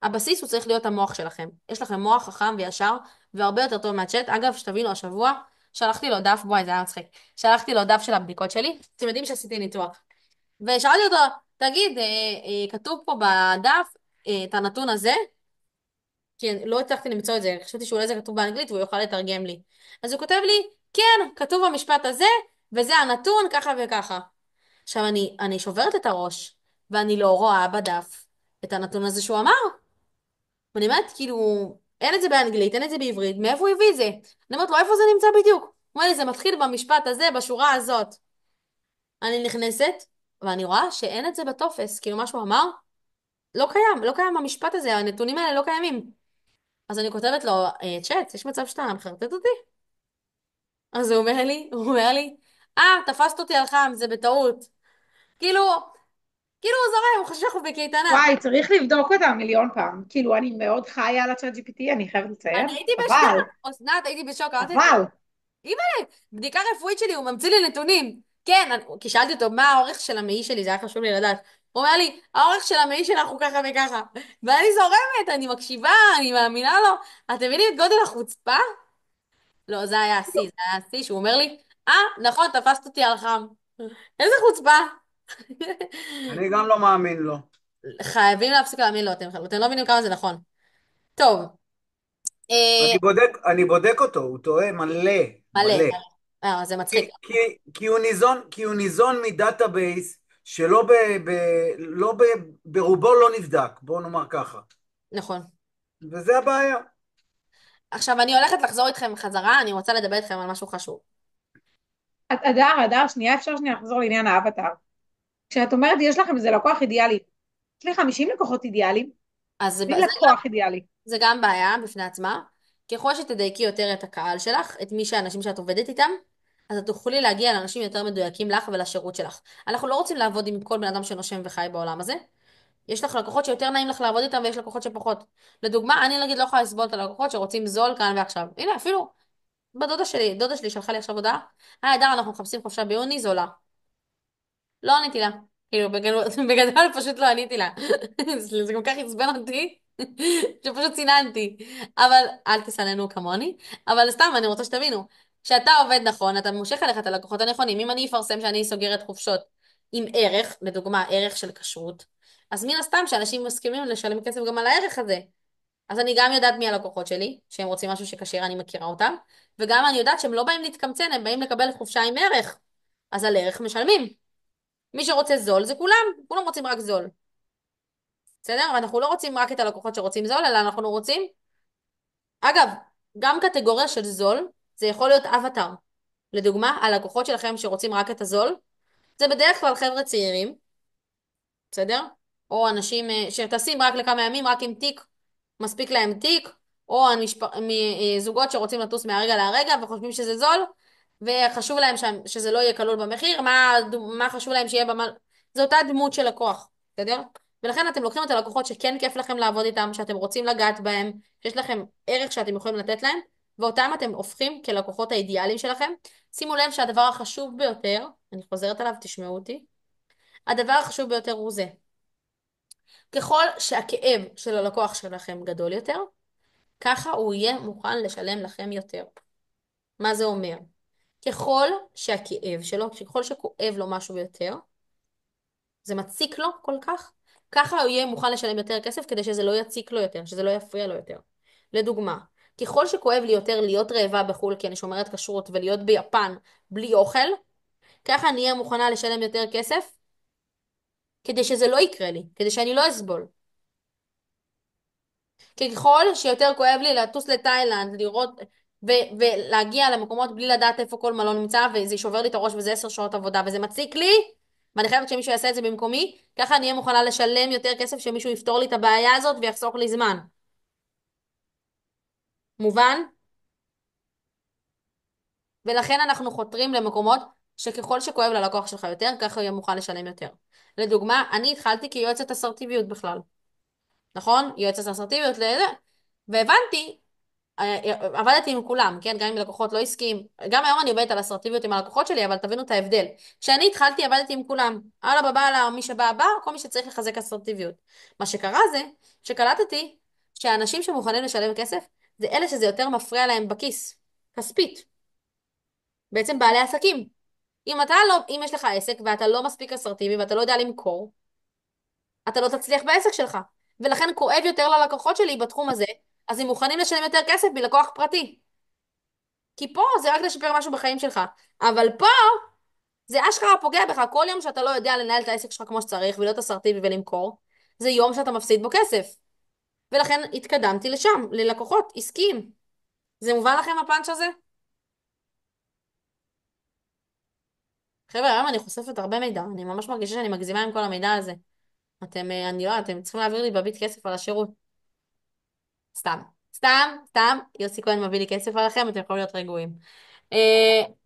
הבסיס הוא צריך להיות המוח שלכם. יש לכם מוח חכם וישר, והרבה יותר טוב מהצ'אט. אגב, שתבינו, השבוע שלחתי לו דף, בואי, זה היה מצחיק. שלחתי לו דף של הבדיקות שלי. אתם יודעים שעשיתי ניתוח. ושאלתי אותו, תגיד, כתוב פה בדף את הנתון הזה? כי לא הצלחתי למצוא את זה, חשבתי שאולי זה כתוב באנגלית והוא יוכל לתרגם לי. אז הוא כותב לי, כן, כתוב במשפט הזה, וזה הנתון, ככה וככה. עכשיו אני שוברת את הראש, ואני לא רואה בדף את הנתון הזה שהוא אמר. ואני אומרת, כאילו, אין את זה באנגלית, אין את זה בעברית, מאיפה הוא הביא את זה? אני אומרת לו, איפה זה נמצא בדיוק? הוא אומר לי, זה מתחיל במשפט הזה, בשורה הזאת. אני נכנסת, ואני רואה שאין את זה בטופס, כאילו מה שהוא אמר, לא קיים, לא קיים המשפט הזה, הנתונים האלה לא קיימים. אז אני כותבת לו, צ'אט, יש מצב שאתה מחרטט אותי? אז הוא אומר לי, תפסת אותי על חם, זה בטעות. כאילו, כאילו הוא זורם, הוא חושב שאנחנו בקייטנה. וואי, צריך לבדוק אותה מיליון פעם. כאילו, אני מאוד חיה על הצ'אט GPT, אני חייבת אני לציין. הייתי בשוק, אבל, אסנת, הייתי בשוק, אמרתי לו, אבל, אימא'לה, בדיקה רפואית שלי, הוא ממציא לי נתונים. כן, כי שאלתי אותו, מה האורך של המעי שלי, זה היה חשוב לי לדעת. הוא אומר לי, האורך של המעי שלך הוא ככה וככה. ואני זורמת, אני מקשיבה, אני מאמינה לו. אתם מבינים את גודל החוצפה? לא, זה היה השיא, זה היה השיא, שהוא אומר לי, נכון, תפסת אותי על חם. איזה חוצפה. אני גם לא מאמין לו. חייבים להפסיק להאמין לו, אתם לא מבינים כמה זה נכון. טוב, אה, אני בודק אותו, הוא טועה מלא, מלא, מלא. זה מצחיק. כי הוא ניזון מדאטאבייס שלא ברובו לא נבדק, בואו נאמר ככה. נכון. וזה הבעיה. עכשיו, אני הולכת לחזור איתכם חזרה, אני רוצה לדבר איתכם על משהו חשוב. הדר, שנייה, אפשר שנייה לחזור לעניין האבטר. כשאת אומרת, יש לכם איזה לקוח אידיאלי, יש לי 50 לקוחות אידיאליים, אז בלי לקוח אידיאלי. זה גם בעיה בפני עצמה. ככל שתדייקי יותר את הקהל שלך, את האנשים שאת עובדת איתם, אז את תוכלי להגיע לאנשים יותר מדויקים לך ולשירות שלך. אנחנו לא רוצים לעבוד עם כל בן אדם שנושם וחי בעולם הזה. יש לך לקוחות שיותר נעים לך לעבוד איתם ויש לקוחות שפחות. לדוגמה, אני נגיד לא יכולה לסבול את הלקוחות שרוצים זול כאן ועכשיו. הנה, אפילו דודה שלי שלחה לי עכשיו הודעה, הדר, אנחנו מחפשים חופשה ביוני זולה. לא עניתי לה. כאילו, בגדול פשוט לא עניתי לה. זה כל כך עצבן אותי, שפשוט ציננתי. אבל אל תסננו כמוני. אבל סתם, אני רוצה שתבינו. כשאתה עובד נכון, אתה מושך אליך את הלקוחות הנכונים. אם אני אפרסם שאני סוגרת חופשות עם ערך, לדוגמה, ערך של כשרות, אז מן הסתם שאנשים מסכימים לשלם כסף גם על הערך הזה. אז אני גם יודעת מי הלקוחות שלי, שהם רוצים משהו שכשר, אני מכירה אותם, וגם אני יודעת שהם לא באים להתקמצן, הם באים לקבל חופשה עם ערך. אז על ערך משלמים. מי שרוצה זול זה כולם, כולם רוצים רק זול. בסדר? ואנחנו לא רוצים רק את הלקוחות שרוצים זול, אלא אנחנו רוצים... אגב, גם קטגוריה של זול, זה יכול להיות אבטר. לדוגמה, הלקוחות שלכם שרוצים רק את הזול, זה בדרך כלל חבר'ה צעירים, בסדר? או אנשים שטסים רק לכמה ימים, רק עם תיק, מספיק להם תיק, או זוגות שרוצים לטוס מהרגע להרגע וחושבים שזה זול, וחשוב להם שזה לא יהיה כלול במחיר, מה חשוב להם שיהיה זה אותה דמות של לקוח, בסדר? ולכן אתם לוקחים את הלקוחות שכן כיף לכם לעבוד איתם, שאתם רוצים לגעת בהם, שיש לכם ערך שאתם יכולים לתת להם, ואותם אתם הופכים כלקוחות האידיאליים שלכם. שימו לב שהדבר החשוב ביותר, אני חוזרת עליו, תשמעו אותי, הדבר החשוב ביותר הוא זה. ככל שהכאב של הלקוח שלכם גדול יותר, ככה הוא יהיה מוכן לשלם לכם יותר. מה זה אומר? ככל שהכאב שלו, ככל שכואב לו משהו יותר, זה מציק לו כל כך, ככה הוא יהיה מוכן לשלם יותר כסף כדי שזה לא יציק לו יותר, שזה לא יפריע לו יותר. לדוגמה, ככל שכואב לי יותר להיות רעבה בחו"ל כי אני שומרת כשרות ולהיות ביפן בלי אוכל, ככה אני אהיה מוכנה לשלם יותר כסף כדי שזה לא יקרה לי, כדי שאני לא אסבול. ככל שיותר כואב לי לטוס לתאילנד, לראות ולהגיע למקומות בלי לדעת איפה כל מלון נמצא, וזה שובר לי את הראש וזה 10 שעות עבודה, וזה מציק לי, ואני חייבת שמישהו יעשה את זה במקומי, ככה אני אהיה מוכנה לשלם יותר כסף שמישהו יפתור לי את הבעיה הזאת ויחסוך לי זמן. מובן? ולכן אנחנו חותרים למקומות שככל שכואב ללקוח שלך יותר, ככה הוא יהיה מוכן לשלם יותר. לדוגמה, אני התחלתי כיועצת אסרטיביות בכלל. נכון? יועצת אסרטיביות לזה. והבנתי עבדתי עם כולם, כן? גם עם לקוחות לא עסקיים. גם היום אני עובדת על אסרטיביות עם הלקוחות שלי, אבל תבינו את ההבדל. כשאני התחלתי, עבדתי עם כולם. אללה בבעלה, או מי שבא הבא, כל מי שצריך לחזק אסרטיביות. מה שקרה זה, שקלטתי שהאנשים שמוכנים לשלם כסף, זה אלה שזה יותר מפריע להם בכיס, כספית. בעצם בעלי עסקים. אם יש לך עסק ואתה לא מספיק אסרטיבי ואתה לא יודע למכור, אתה לא תצליח בעסק שלך. ולכן כואב יותר ללקוחות שלי בתחום הזה, אז הם מוכנים לשלם יותר כסף מלקוח פרטי. כי פה זה רק לשפר משהו בחיים שלך. אבל פה זה אשכרה פוגע בך. כל יום שאתה לא יודע לנהל את העסק שלך כמו שצריך ולהיות אסרטיבי ולמכור, זה יום שאתה מפסיד בו כסף. ולכן התקדמתי לשם, ללקוחות עסקיים. זה מובן לכם הפאנץ' הזה? חבר'ה, היום אני חושפת הרבה מידע, אני ממש מרגישה שאני מגזימה עם כל המידע הזה. אני לא, אתם צריכים להעביר לי בביט כסף על השירות. סתם, סתם, יוסי כהן מביא לי כסף עליכם, אתם יכולים להיות רגועים.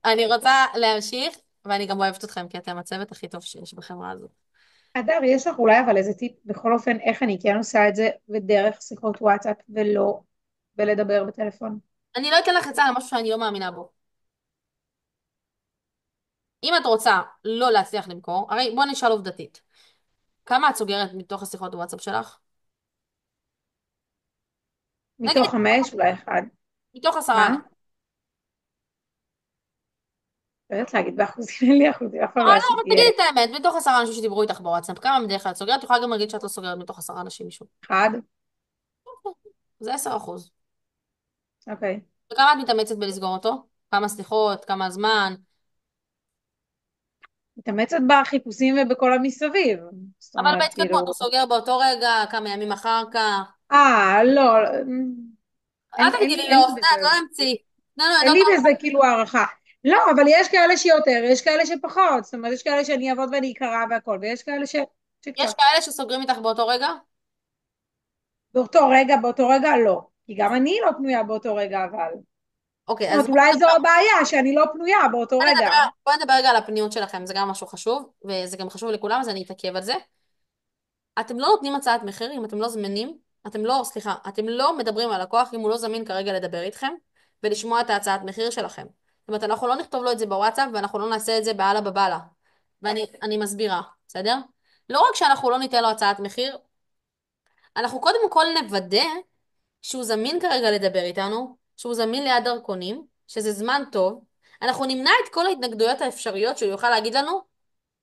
אני רוצה להמשיך, ואני גם אוהבת אתכם, כי אתם הצוות הכי טוב שיש בחברה הזאת. אדר, יש לך אולי אבל איזה טיפ בכל אופן איך אני כן עושה את זה בדרך שיחות וואטסאפ ולא בלדבר בטלפון? אני לא אתן לך עצה על משהו שאני לא מאמינה בו. אם את רוצה לא להצליח למכור, הרי בוא נשאל עובדתית. כמה את סוגרת מתוך השיחות וואטסאפ שלך? נגיד, מתוך 5 אולי 1. מתוך 10 מה? אנשים. לא יודעת להגיד באחוזים, אין לי אחוזים, אף פעם לא לא, אבל עשיתי תגידי את האמת, מתוך 10 אנשים שדיברו איתך בוואטסאפ, כמה בדרך כלל את סוגרת? את יכולה גם להגיד שאת לא סוגרת מתוך 10 אנשים מישהו. 1. זה 10%. אוקיי. וכמה את מתאמצת בלסגור אותו? כמה סליחות, כמה זמן? מתאמצת בחיפושים ובכל המסביב. זאת אבל אומרת, בהתקדמות, הוא כאילו, סוגר באותו רגע, כמה ימים אחר כך. לא, אל תגידי לי לא, אין לי אסנת, בזה, לא אמצי. לא, לא, אין לי בזה כאילו הערכה. לא, אבל יש כאלה שיותר, יש כאלה שפחות. זאת אומרת, יש כאלה שאני אעבוד ואני אקרא והכל, ויש כאלה יש שקצת. כאלה שסוגרים איתך באותו רגע? באותו רגע לא. כי גם אני לא פנויה באותו רגע, אבל. זאת אוקיי, אז אומרת, אולי זו הבעיה, שאני לא פנויה באותו רגע. בוא נדבר רגע על הפניות שלכם, זה גם משהו חשוב, וזה גם חשוב לכולם, אז אני אתעכב על זה. אתם לא נותנים הצעת מחיר אם אתם לא זמינים, אתם לא מדברים על לקוח אם הוא לא זמין כרגע לדבר איתכם ולשמוע את ההצעת מחיר שלכם. זאת אומרת, אנחנו לא נכתוב לו את זה בוואטסאפ ואנחנו לא נעשה את זה באללה בבאללה. ואני מסבירה, בסדר? לא רק שאנחנו לא ניתן לו הצעת מחיר, אנחנו קודם כל נוודא שהוא זמין כרגע לדבר איתנו, שהוא זמין ליד דרכונים, שזה זמן טוב. אנחנו נמנע את כל ההתנגדויות האפשריות שהוא יוכל להגיד לנו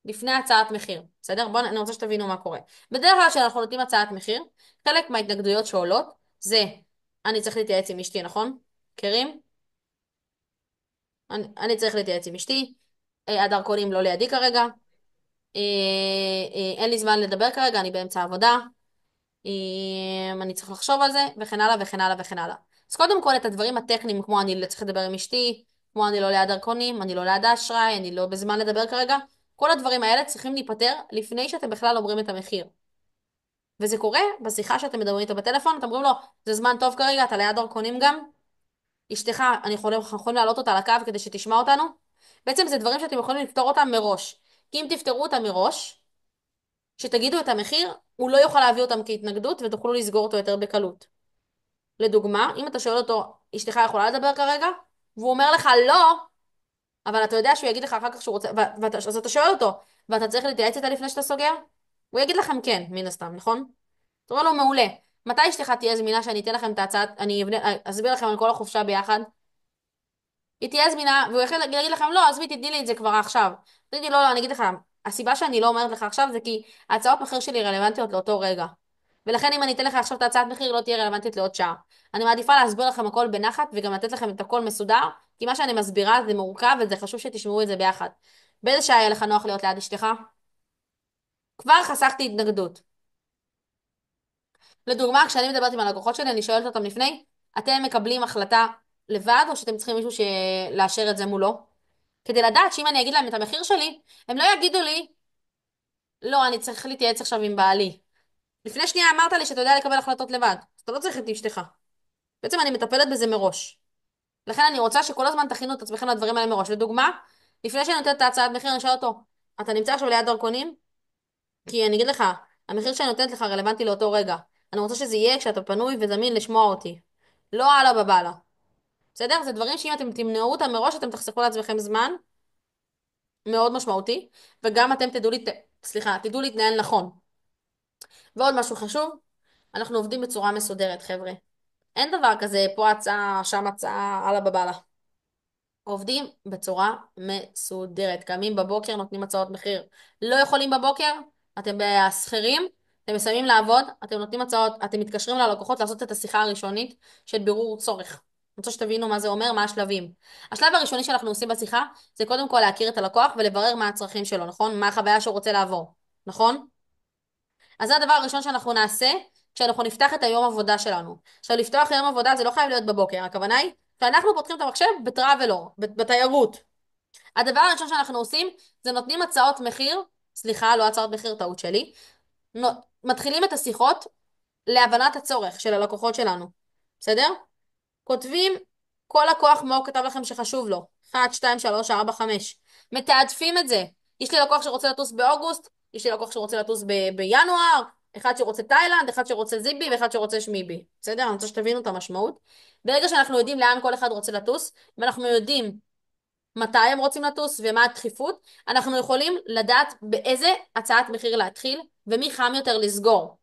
לפני הצעת מחיר, בסדר? אני רוצה שתבינו מה קורה. בדרך כלל כשאנחנו נותנים הצעת מחיר, חלק מההתנגדויות שעולות זה, אני צריך להתייעץ עם אשתי, נכון? מכירים? אני צריך להתייעץ עם אשתי, הדרכונים לא לידי כרגע, אין לי זמן לדבר כרגע, אני באמצע עבודה, אני צריך לחשוב על זה, וכן הלאה וכן הלאה וכן הלאה. אז קודם כל את הדברים הטכניים, כמו אני צריך לדבר עם אשתי, כמו אני לא ליד דרכונים, אני לא ליד האשראי, אני לא בזמן לדבר כרגע, כל הדברים האלה צריכים להיפתר לפני שאתם בכלל אומרים את המחיר. וזה קורה בשיחה שאתם מדברים איתו בטלפון, אתם אומרים לו, זה זמן טוב כרגע, אתה ליד דרכונים גם? אשתך, אנחנו יכולים להעלות אותה על הקו כדי שתשמע אותנו? בעצם זה דברים שאתם יכולים לפתור אותם מראש. כי אם תפתרו אותם מראש, שתגידו את המחיר, הוא לא יוכל להביא אותם כהתנגדות ותוכלו לסגור אותו יותר בקלות. לדוגמה, אם אתה שואל אותו, אשתך יכולה לדבר כרגע? והוא אומר לך לא, אבל אתה יודע שהוא יגיד לך אחר כך שהוא רוצה, אז אתה שואל אותו, ואתה צריך להתייעץ איתה לפני שאתה סוגר? הוא יגיד לכם כן, מן הסתם, נכון? אתה אומר לו, מעולה. מתי אשתך תהיה זמינה שאני אתן לכם את ההצעת, אסביר לכם על כל החופשה ביחד? היא תהיה זמינה, והוא יכול להגיד לכם, לא, עזבי, תתני לי את זה כבר עכשיו. תגידי, לא, אני אגיד לך, הסיבה שאני לא אומרת לך עכשיו זה כי ההצעות מחיר שלי רלוונטיות לאותו רגע. ולכן אם אני אתן לך עכשיו את ההצעת מחיר, לא תהיה רלוונטית לעוד שעה. אני מעדיפה להסביר לכם הכל בנחת, וגם לתת לכם את הכל מסודר, כי מה שאני מסבירה זה מורכב, וזה חשוב שתשמעו את זה ביחד. באיזה שעה יהיה לך נוח להיות ליד אשתך? כבר חסכתי התנגדות. לדוגמה, כשאני מדברת עם הלקוחות שלי, אני שואלת אותם לפני, אתם מקבלים החלטה לבד, או שאתם צריכים מישהו לאשר את זה מולו? כדי לדעת שאם אני אגיד להם את המחיר שלי, הם לא יגידו לי, לא, אני צריך להתייעץ עכשיו עם בעלי. לפני שנייה אמרת לי שאתה יודע לקבל החלטות לבד, אז אתה לא צריך את אשתך. בעצם אני מטפלת בזה מראש. לכן אני רוצה שכל הזמן תכינו את עצמכם לדברים האלה מראש. לדוגמה, לפני שאני נותנת את ההצעת מחיר, אני שואל אותו, אתה נמצא עכשיו ליד דרכונים? כי אני אגיד לך, המחיר שאני נותנת לך רלוונטי לאותו רגע. אני רוצה שזה יהיה כשאתה פנוי וזמין לשמוע אותי. לא הלאה בבאללה. בסדר? זה דברים שאם אתם תמנעו אותם מראש, אתם תחסכו לעצמכם זמן מאוד משמעותי, וגם אתם תדעו להתנהל נכון. ועוד משהו חשוב, אנחנו עובדים בצורה מסודרת, חבר'ה. אין דבר כזה, פה הצעה, שם הצעה, הלאה בבאללה. עובדים בצורה מסודרת. קמים בבוקר, נותנים הצעות מחיר. לא יכולים בבוקר, אתם בשכירים, אתם מסיימים לעבוד, אתם נותנים הצעות, אתם מתקשרים ללקוחות לעשות את השיחה הראשונית של בירור צורך. אני רוצה שתבינו מה זה אומר, מה השלבים. השלב הראשוני שאנחנו עושים בשיחה, זה קודם כל להכיר את הלקוח ולברר מה הצרכים שלו, נכון? מה החוויה שהוא רוצה לעבור, נכון? אז זה הדבר הראשון שאנחנו נעשה כשאנחנו נפתח את היום עבודה שלנו. עכשיו, לפתוח יום עבודה זה לא חייב להיות בבוקר, הכוונה היא שאנחנו פותחים את המחשב בטראבלור, בתיירות. הדבר הראשון שאנחנו עושים זה נותנים הצעות מחיר, סליחה, לא הצעות מחיר, טעות שלי, נו- מתחילים את השיחות להבנת הצורך של הלקוחות שלנו, בסדר? כותבים כל לקוח מה הוא כתב לכם שחשוב לו, 1, 2, 3, 4, 5. מתעדפים את זה. יש לי לקוח שרוצה לטוס באוגוסט, יש לי לקוח שרוצה לטוס בינואר, אחד שרוצה תאילנד, אחד שרוצה זיבי ואחד שרוצה שמיבי. בסדר? אני רוצה שתבינו את המשמעות. ברגע שאנחנו יודעים לאן כל אחד רוצה לטוס, ואנחנו יודעים מתי הם רוצים לטוס ומה הדחיפות, אנחנו יכולים לדעת באיזה הצעת מחיר להתחיל ומי חם יותר לסגור.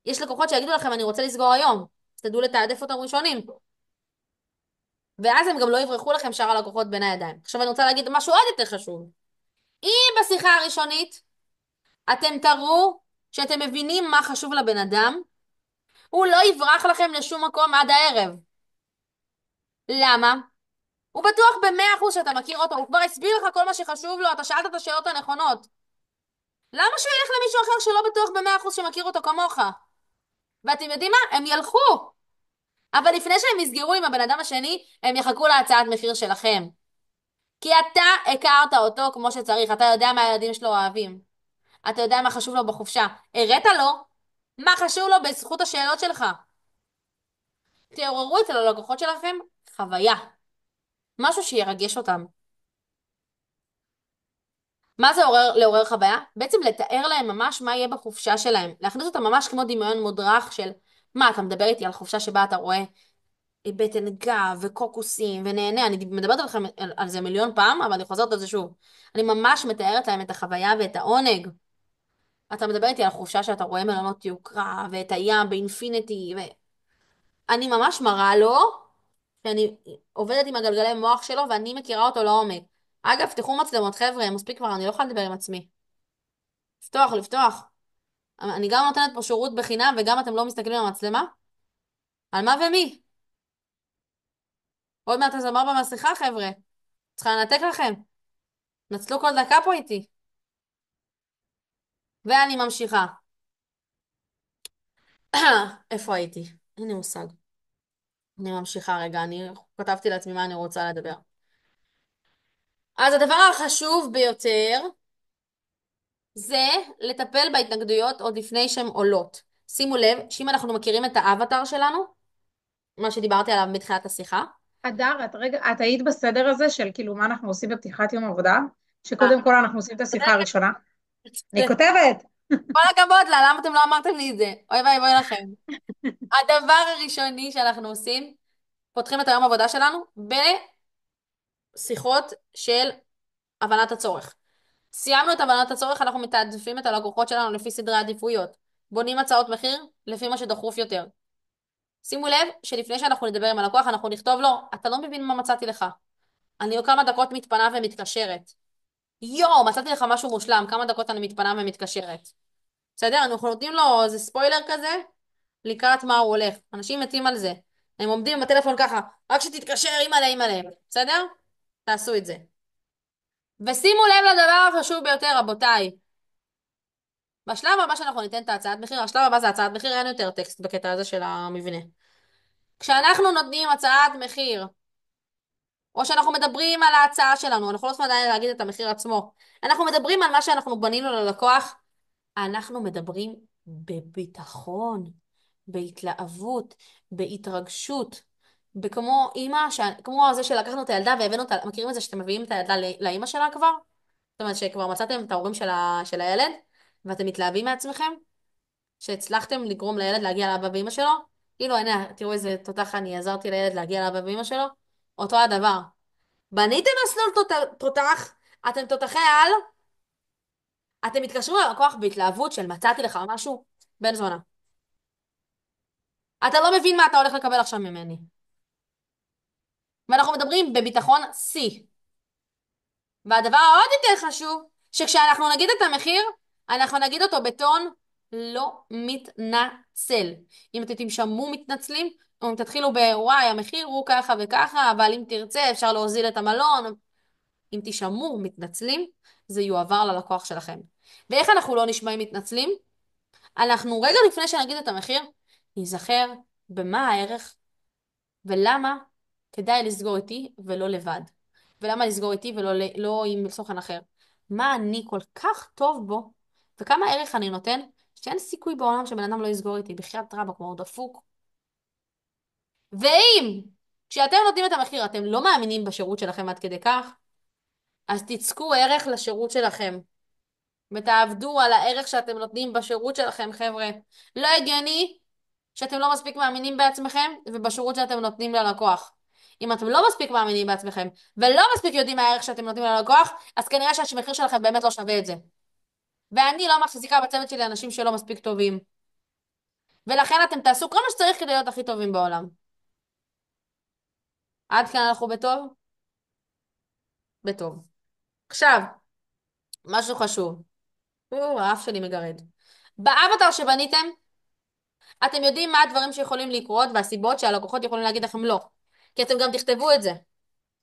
יש לקוחות שיגידו לכם, אני רוצה לסגור היום, אז תדעו לתעדף אותם ראשונים. ואז הם גם לא יברחו לכם שאר הלקוחות בין הידיים. עכשיו אני רוצה להגיד משהו עוד יותר חשוב. אם בשיחה הראשונית אתם תראו שאתם מבינים מה חשוב לבן אדם, הוא לא יברח לכם לשום מקום עד הערב. למה? הוא בטוח ב100% שאתה מכיר אותו, הוא כבר הסביר לך כל מה שחשוב לו, אתה שאלת את השאלות הנכונות. למה שהוא ילך למישהו אחר שלא בטוח ב100% שמכיר אותו כמוך? ואתם יודעים מה? הם ילכו. אבל לפני שהם יסגרו עם הבן אדם השני, הם יחכו להצעת מחיר שלכם. כי אתה הכרת אותו כמו שצריך, אתה יודע מה הילדים שלו אוהבים. אתה יודע מה חשוב לו בחופשה. הראת לו מה חשוב לו בזכות השאלות שלך. תעוררו אצל הלקוחות שלכם חוויה. משהו שירגש אותם. מה זה לעורר חוויה? בעצם לתאר להם ממש מה יהיה בחופשה שלהם. להכניס אותם ממש כמו דמיון מודרך של מה, אתה מדבר איתי על חופשה שבה אתה רואה בטן גב וקוקוסים ונהנה. אני מדברת עליכם על זה מיליון פעם, אבל אני חוזרת על זה שוב. אני ממש מתארת להם את החוויה ואת העונג. אתה מדבר איתי על חופשה שאתה רואה מלונות יוקרה, ואת הים באינפיניטי, ואני ממש מראה לו שאני עובדת עם הגלגלי מוח שלו, ואני מכירה אותו לעומק. אגב, פתחו מצלמות, חבר'ה, מספיק כבר, אני לא יכולה לדבר עם עצמי. לפתוח, לפתוח. אני גם נותנת פה שירות בחינם, וגם אתם לא מסתכלים על המצלמה? על מה ומי? עוד מעט הזמר במסכה, חבר'ה. צריכה לנתק לכם. נצלו כל דקה פה איתי. ואני ממשיכה. איפה הייתי? אין לי מושג. אני ממשיכה רגע, אני כתבתי לעצמי מה אני רוצה לדבר. אז הדבר החשוב ביותר זה לטפל בהתנגדויות עוד לפני שהן עולות. שימו לב שאם אנחנו מכירים את האבטר שלנו, מה שדיברתי עליו מתחילת השיחה, הדר, את היית בסדר הזה של כאילו מה אנחנו עושים בפתיחת יום עבודה? אה, שקודם כל אנחנו עושים את השיחה הראשונה? אני כותבת. כל הכבוד לה, למה אתם לא אמרתם לי את זה? אוי ואבוי לכם. הדבר הראשוני שאנחנו עושים, פותחים את היום עבודה שלנו בשיחות של הבנת הצורך. סיימנו את הבנת הצורך, אנחנו מתעדפים את הלקוחות שלנו לפי סדרי עדיפויות. בונים הצעות מחיר לפי מה שדחוף יותר. שימו לב שלפני שאנחנו נדבר עם הלקוח, אנחנו נכתוב לו, אתה לא מבין מה מצאתי לך. אני עוד כמה דקות מתפנה ומתקשרת. יואו, מצאתי לך משהו מושלם, כמה דקות אני מתפנה ומתקשרת. בסדר? אנחנו נותנים לו איזה ספוילר כזה, לקראת מה הוא הולך. אנשים מתים על זה. הם עומדים בטלפון ככה, רק שתתקשר, אימא'לה, אימא'לה. בסדר? תעשו את זה. ושימו לב לדבר החשוב ביותר, רבותיי. בשלב הבא שאנחנו ניתן את ההצעת מחיר, השלב הבא זה הצעת מחיר, אין יותר טקסט בקטע הזה של המבנה. כשאנחנו נותנים הצעת מחיר, או שאנחנו מדברים על ההצעה שלנו, אנחנו לא צריכים עדיין להגיד את המחיר עצמו, אנחנו מדברים על מה שאנחנו בנינו ללקוח, אנחנו מדברים בביטחון, בהתלהבות, בהתרגשות, בכמו אימא, כמו זה שלקחנו את הילדה והבאנו אותה, מכירים את זה שאתם מביאים את הילדה לאימא שלה כבר? זאת אומרת שכבר מצאתם את ההורים של הילד, ואתם מתלהבים מעצמכם? שהצלחתם לגרום לילד להגיע לאבא ואמא שלו? כאילו, הנה, תראו איזה תותח אני עזרתי לילד להגיע לאבא ואמא שלו? אותו הדבר. בניתם מסלול תותח, אתם תותחי על, אתם מתקשרים ללקוח בהתלהבות של מצאתי לך משהו, בן זונה. אתה לא מבין מה אתה הולך לקבל עכשיו ממני. ואנחנו מדברים בביטחון C. והדבר העוד יותר חשוב, שכשאנחנו נגיד את המחיר, אנחנו נגיד אותו בטון לא מתנצל. אם אתם תשמעו מתנצלים, או אם תתחילו בוואי, המחיר הוא ככה וככה, אבל אם תרצה אפשר להוזיל את המלון. אם תשמעו מתנצלים, זה יועבר ללקוח שלכם. ואיך אנחנו לא נשמעים מתנצלים? אנחנו רגע לפני שנגיד את המחיר, נזכר במה הערך ולמה כדאי לסגור איתי ולא לבד. ולמה לסגור איתי ולא לא עם סוכן אחר? מה אני כל כך טוב בו, וכמה ערך אני נותן, שאין סיכוי בעולם שבן אדם לא יסגור איתי, בחייאת רבאק, כמו הוא דפוק. ואם כשאתם נותנים את המחיר אתם לא מאמינים בשירות שלכם עד כדי כך, אז תצקו ערך לשירות שלכם, ותעבדו על הערך שאתם נותנים בשירות שלכם, חבר'ה. לא הגיוני שאתם לא מספיק מאמינים בעצמכם ובשירות שאתם נותנים ללקוח. אם אתם לא מספיק מאמינים בעצמכם ולא מספיק יודעים מה הערך שאתם נותנים ללקוח, אז כנראה שהמחיר שלכם באמת לא שווה את זה. ואני לא מחזיקה בצוות שלי אנשים שלא מספיק טובים. ולכן אתם תעשו כל מה שצריך כדי להיות הכי טובים בעולם. עד כאן אנחנו בטוב? בטוב. עכשיו, משהו חשוב. האף שלי מגרד. באבטר שבניתם, אתם יודעים מה הדברים שיכולים לקרות והסיבות שהלקוחות יכולים להגיד לכם לא. כי אתם גם תכתבו את זה.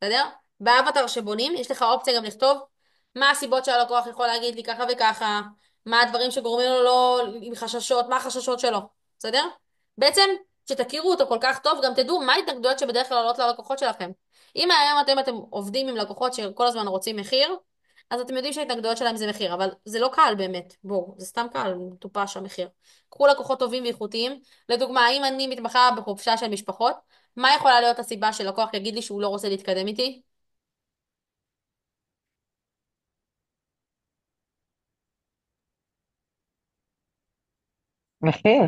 בסדר? באבטר שבונים, יש לך אופציה גם לכתוב מה הסיבות שהלקוח יכול להגיד לי ככה וככה, מה הדברים שגורמים לו לא עם חששות, מה החששות שלו. בסדר? בעצם, כשתכירו אותו כל כך טוב, גם תדעו מה ההתנגדויות שבדרך כלל עולות ללקוחות שלכם. אם היום אתם עובדים עם לקוחות שכל הזמן רוצים מחיר, אז אתם יודעים שההתנגדויות שלהם זה מחיר, אבל זה לא קל באמת. בואו, זה סתם קל, מטופש המחיר. קחו לקוחות טובים ואיכותיים. לדוגמה, אם אני מתמחה בחופשה של משפחות, מה יכולה להיות הסיבה שלקוח יגיד לי שהוא לא רוצה להתקדם איתי? מחיר.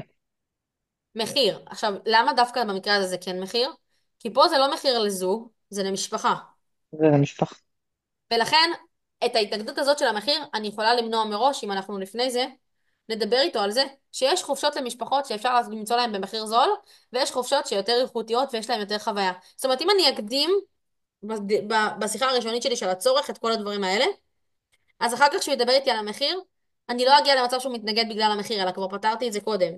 מחיר. עכשיו, למה דווקא במקרה הזה זה כן מחיר? כי פה זה לא מחיר לזוג, זה למשפחה. זה למשפחה. ולכן, את ההתנגדות הזאת של המחיר, אני יכולה למנוע מראש, אם אנחנו לפני זה, נדבר איתו על זה, שיש חופשות למשפחות שאפשר למצוא להן במחיר זול, ויש חופשות שיותר איכותיות ויש להן יותר חוויה. זאת אומרת, אם אני אקדים בשיחה הראשונית שלי של הצורך את כל הדברים האלה, אז אחר כך כשהוא ידבר איתי על המחיר, אני לא אגיע למצב שהוא מתנגד בגלל המחיר, אלא כבר פתרתי את זה קודם.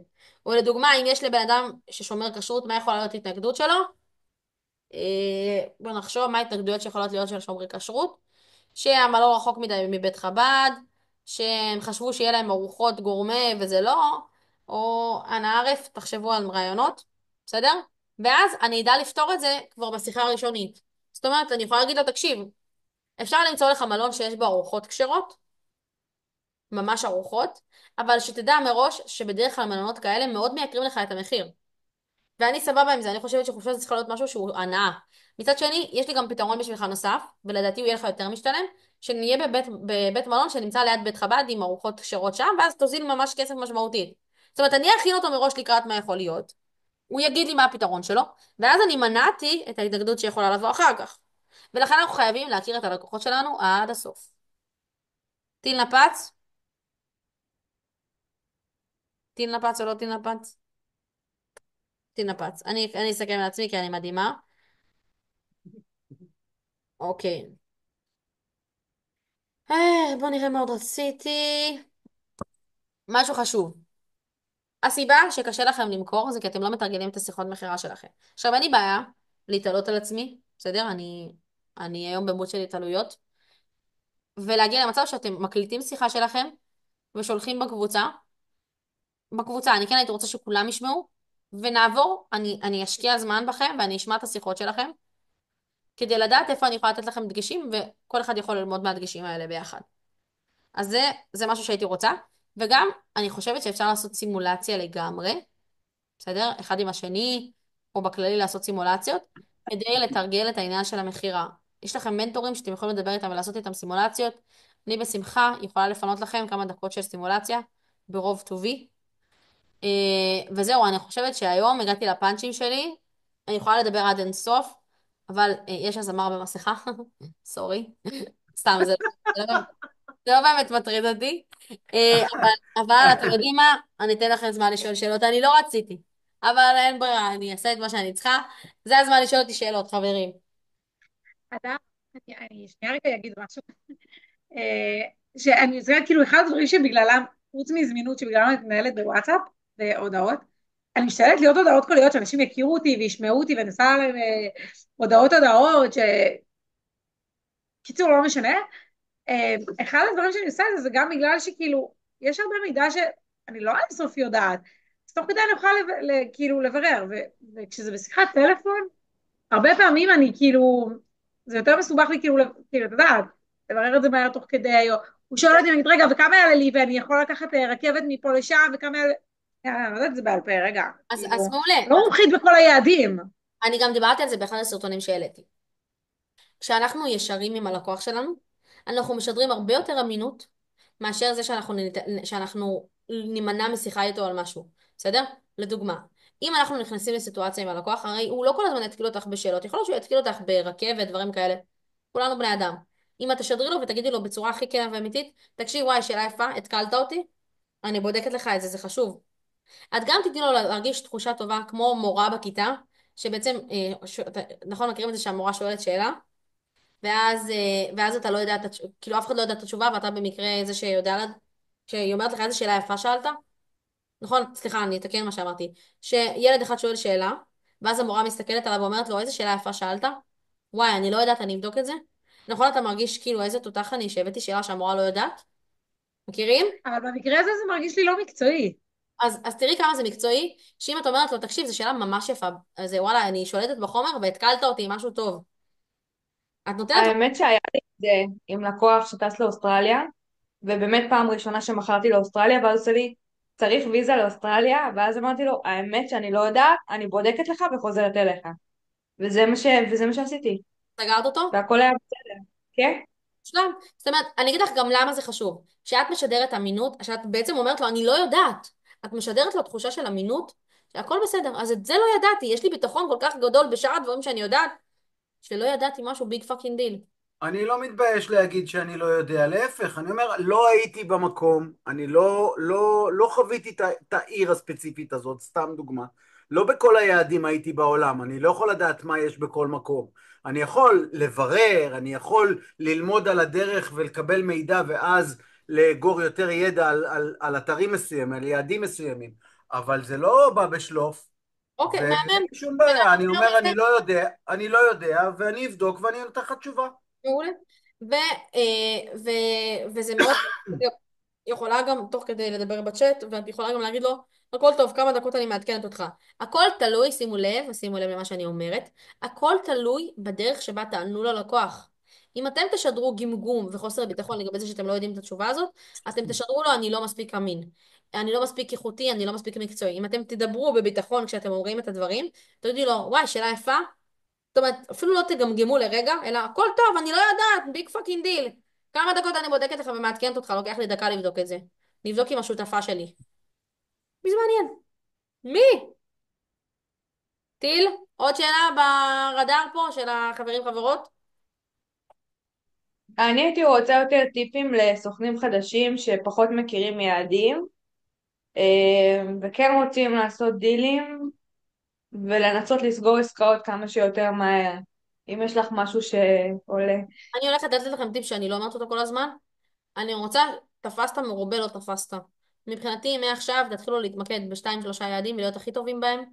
או לדוגמה, אם יש לבן אדם ששומר כשרות, מה יכולה להיות התנגדות שלו? בוא נחשוב מה ההתנגדויות שיכולות להיות של שומרי כשרות. שהם לא רחוק מדי מבית חב"ד, שהם חשבו שיהיה להם ארוחות גורמה וזה לא, או אנא ערף, תחשבו על רעיונות, בסדר? ואז אני אדע לפתור את זה כבר בשיחה הראשונית. זאת אומרת, אני יכולה להגיד לו, תקשיב, אפשר למצוא לך מלון שיש בו ארוחות כשרות, ממש ארוחות, אבל שתדע מראש שבדרך כלל מלונות כאלה מאוד מייקרים לך את המחיר. ואני סבבה עם זה, אני חושבת שחופשה זה צריך להיות משהו שהוא הנאה. מצד שני, יש לי גם פתרון בשבילך נוסף, ולדעתי הוא יהיה לך יותר משתלם, שנהיה בבית מלון שנמצא ליד בית חב"ד עם ארוחות כשרות שם, ואז תוזיל ממש כסף משמעותית. זאת אומרת, אני אכין אותו מראש לקראת מה יכול להיות, הוא יגיד לי מה הפתרון שלו, ואז אני מנעתי את ההתנגדות שיכולה לבוא אחר כך. ולכן אנחנו חייבים להכיר את הלקוחות שלנו עד הסוף. טיל נפץ? טיל נפץ או לא טיל נפץ? טיל נפץ. אני אסכם לעצמי כי אני מדהימה. אוקיי. בוא נראה מה עוד רציתי. משהו חשוב. הסיבה שקשה לכם למכור זה כי אתם לא מתרגלים את השיחות מכירה שלכם. עכשיו, אין לי בעיה להתעלות על עצמי, בסדר? אני היום במוד של התעלויות, ולהגיע למצב שאתם מקליטים שיחה שלכם ושולחים בקבוצה, אני כן הייתי רוצה שכולם ישמעו, ונעבור, אני אשקיע זמן בכם ואני אשמע את השיחות שלכם, כדי לדעת איפה אני יכולה לתת לכם דגשים, וכל אחד יכול ללמוד מהדגשים האלה ביחד. אז זה משהו שהייתי רוצה, וגם אני חושבת שאפשר לעשות סימולציה לגמרי, בסדר? אחד עם השני, או בכללי לעשות סימולציות, כדי לתרגל את העניין של המכירה. יש לכם מנטורים שאתם יכולים לדבר איתם ולעשות איתם סימולציות. אני בשמחה יכולה לפנות לכם כמה דקות של סימולציה, ברוב טובי. וזהו, אני חושבת שהיום הגעתי לפאנצ'ים שלי, אני יכולה לדבר עד אין סוף, אבל יש הזמר במסכה, סורי, סתם, זה לא באמת מטריד אותי. אבל אתם יודעים מה? אני אתן לכם זמן לשאול שאלות. אני לא רציתי, אבל אין ברירה, אני אעשה את מה שאני צריכה. זה הזמן לשאול אותי שאלות, חברים. אדם, אני שנייה רגע אגיד משהו. זה כאילו אחד הדברים שבגללם, חוץ מזמינות שבגללם אני מתנהלת בוואטסאפ, בהודעות, אני משתדלת להיות הודעות קוליות, שאנשים יכירו אותי וישמעו אותי ואני עושה להם הודעות, קיצור לא משנה. אחד הדברים שאני עושה זה גם בגלל שכאילו, יש הרבה מידע שאני לא אינסוף יודעת, אז תוך כדי אני יכולה כאילו לברר, וכשזה בשיחת טלפון, הרבה פעמים אני כאילו, זה יותר מסובך לי כאילו, את יודעת, לברר את זה מהר תוך כדי, או הוא שואל אותי, נגיד, רגע, וכמה יעלה לי, ואני יכול לקחת רכבת מפה לשם, וכמה יעלה... אני לא יודעת את זה בעל פה, רגע, אז כאילו, מעולה. לא מומחית בכל היעדים. אני גם דיברתי על זה באחד הסרטונים שהעליתי. כשאנחנו ישרים עם הלקוח שלנו, אנחנו משדרים הרבה יותר אמינות מאשר זה שאנחנו נימנע משיחה איתו על משהו. בסדר? לדוגמה, אם אנחנו נכנסים לסיטואציה עם הלקוח, הרי הוא לא כל הזמן יתקיל אותך בשאלות. יכול להיות שהוא יתקיל אותך ברכבת, דברים כאלה. כולנו בני אדם. אם את תשדרי לו ותגידי לו בצורה הכי כנה ואמיתית, תקשיב, וואי, שאלה יפה, התקלת אותי, אני בודקת לך את זה, זה חשוב. את גם תתני לו להרגיש תחושה טובה כמו מורה בכיתה, שבעצם, נכון, מכירים את זה שהמורה שואלת שאלה, ואז אתה לא יודע, כאילו אף אחד לא יודע את התשובה, ואתה במקרה זה שיודע, שהיא אומרת לך איזה שאלה יפה שאלת, נכון? סליחה, אני אתקן מה שאמרתי. שילד אחד שואל שאלה, ואז המורה מסתכלת עליו ואומרת לו, איזה שאלה יפה שאלת? וואי, אני לא יודעת, אני אבדוק את זה. נכון, אתה מרגיש כאילו איזה תותח אני שהבאתי שאלה שהמורה לא יודעת? מכירים? אבל במקרה הזה זה מרגיש לי לא מקצועי. אז תראי כמה זה מקצועי, שאם את אומרת לו, תקשיב, זו שאלה ממש יפה, אז וואלה, אני שולטת בחומר והתקלת אותי עם משהו טוב. את נותנת לו, האמת שהיה לי את זה עם לקוח שטס לאוסטרליה, ובאמת פעם ראשונה שמכרתי לאוסטרליה, ואז הוא עושה לי, צריך ויזה לאוסטרליה, ואז אמרתי לו, האמת שאני לא יודעת, אני בודקת לך וחוזרת אליך. וזה מה שעשיתי, סגרת אותו? והכל היה בסדר, כן? שלם. זאת אומרת, אני אגיד לך גם למה זה חשוב. כשאת משדרת אמינות, כשאת בעצם אומרת לו, אני לא יודעת, את משדרת לו תחושה של אמינות, שהכל בסדר. אז את זה לא ידעתי, יש לי ביטחון כל כך גדול בשאר הדברים שאני יודעת, שלא ידעתי משהו ביג פאקינג דיל. אני לא מתבייש להגיד שאני לא יודע, להפך, אני אומר, לא הייתי במקום, אני לא חוויתי את העיר הספציפית הזאת, סתם דוגמה. לא בכל היעדים הייתי בעולם, אני לא יכול לדעת מה יש בכל מקום. אני יכול לברר, אני יכול ללמוד על הדרך ולקבל מידע ואז לאגור יותר ידע על אתרים מסוימים, על יעדים מסוימים, אבל זה לא בא בשלוף, אוקיי, ואין מהמם. לי שום בעיה, אני אומר, מעולה. אני לא יודע, ואני אבדוק ואני אתן לך תשובה. מעולה. ו, ו, וזה מאוד, יכולה גם תוך כדי לדבר בצ'אט, ואת יכולה גם להגיד לו, הכל טוב, כמה דקות אני מעדכנת אותך. הכל תלוי, שימו לב, ושימו לב למה שאני אומרת, הכל תלוי בדרך שבה תענו ללקוח. אם אתם תשדרו גמגום וחוסר ביטחון לגבי זה שאתם לא יודעים את התשובה הזאת, אתם תשדרו לו, אני לא מספיק אמין. אני לא מספיק איכותי, אני לא מספיק מקצועי. אם אתם תדברו בביטחון כשאתם אומרים את הדברים, תגידו לו, וואי, שאלה יפה, זאת אומרת, אפילו לא תגמגמו לרגע, אלא הכל טוב, אני לא יודעת, ביג פאקינג דיל. כמה דקות אני בודקת לך ומעדכנת אותך, לוקח לי דקה לבדוק את זה. לבדוק עם השותפה שלי. מי זה מעניין? מי? טיל? עוד שאלה ברדאר פה של החברים חברות? אני הייתי רוצה יותר טיפים לסוכנים חדשים שפחות מכירים יעדים, וכן רוצים לעשות דילים, ולנסות לסגור עסקאות כמה שיותר מהר. אם יש לך משהו שעולה. אני הולכת לתת לכם טיפ שאני לא אומרת אותו כל הזמן. אני רוצה, תפסת מרובה לא תפסת. מבחינתי, מעכשיו תתחילו להתמקד בשתיים שלושה יעדים ולהיות הכי טובים בהם,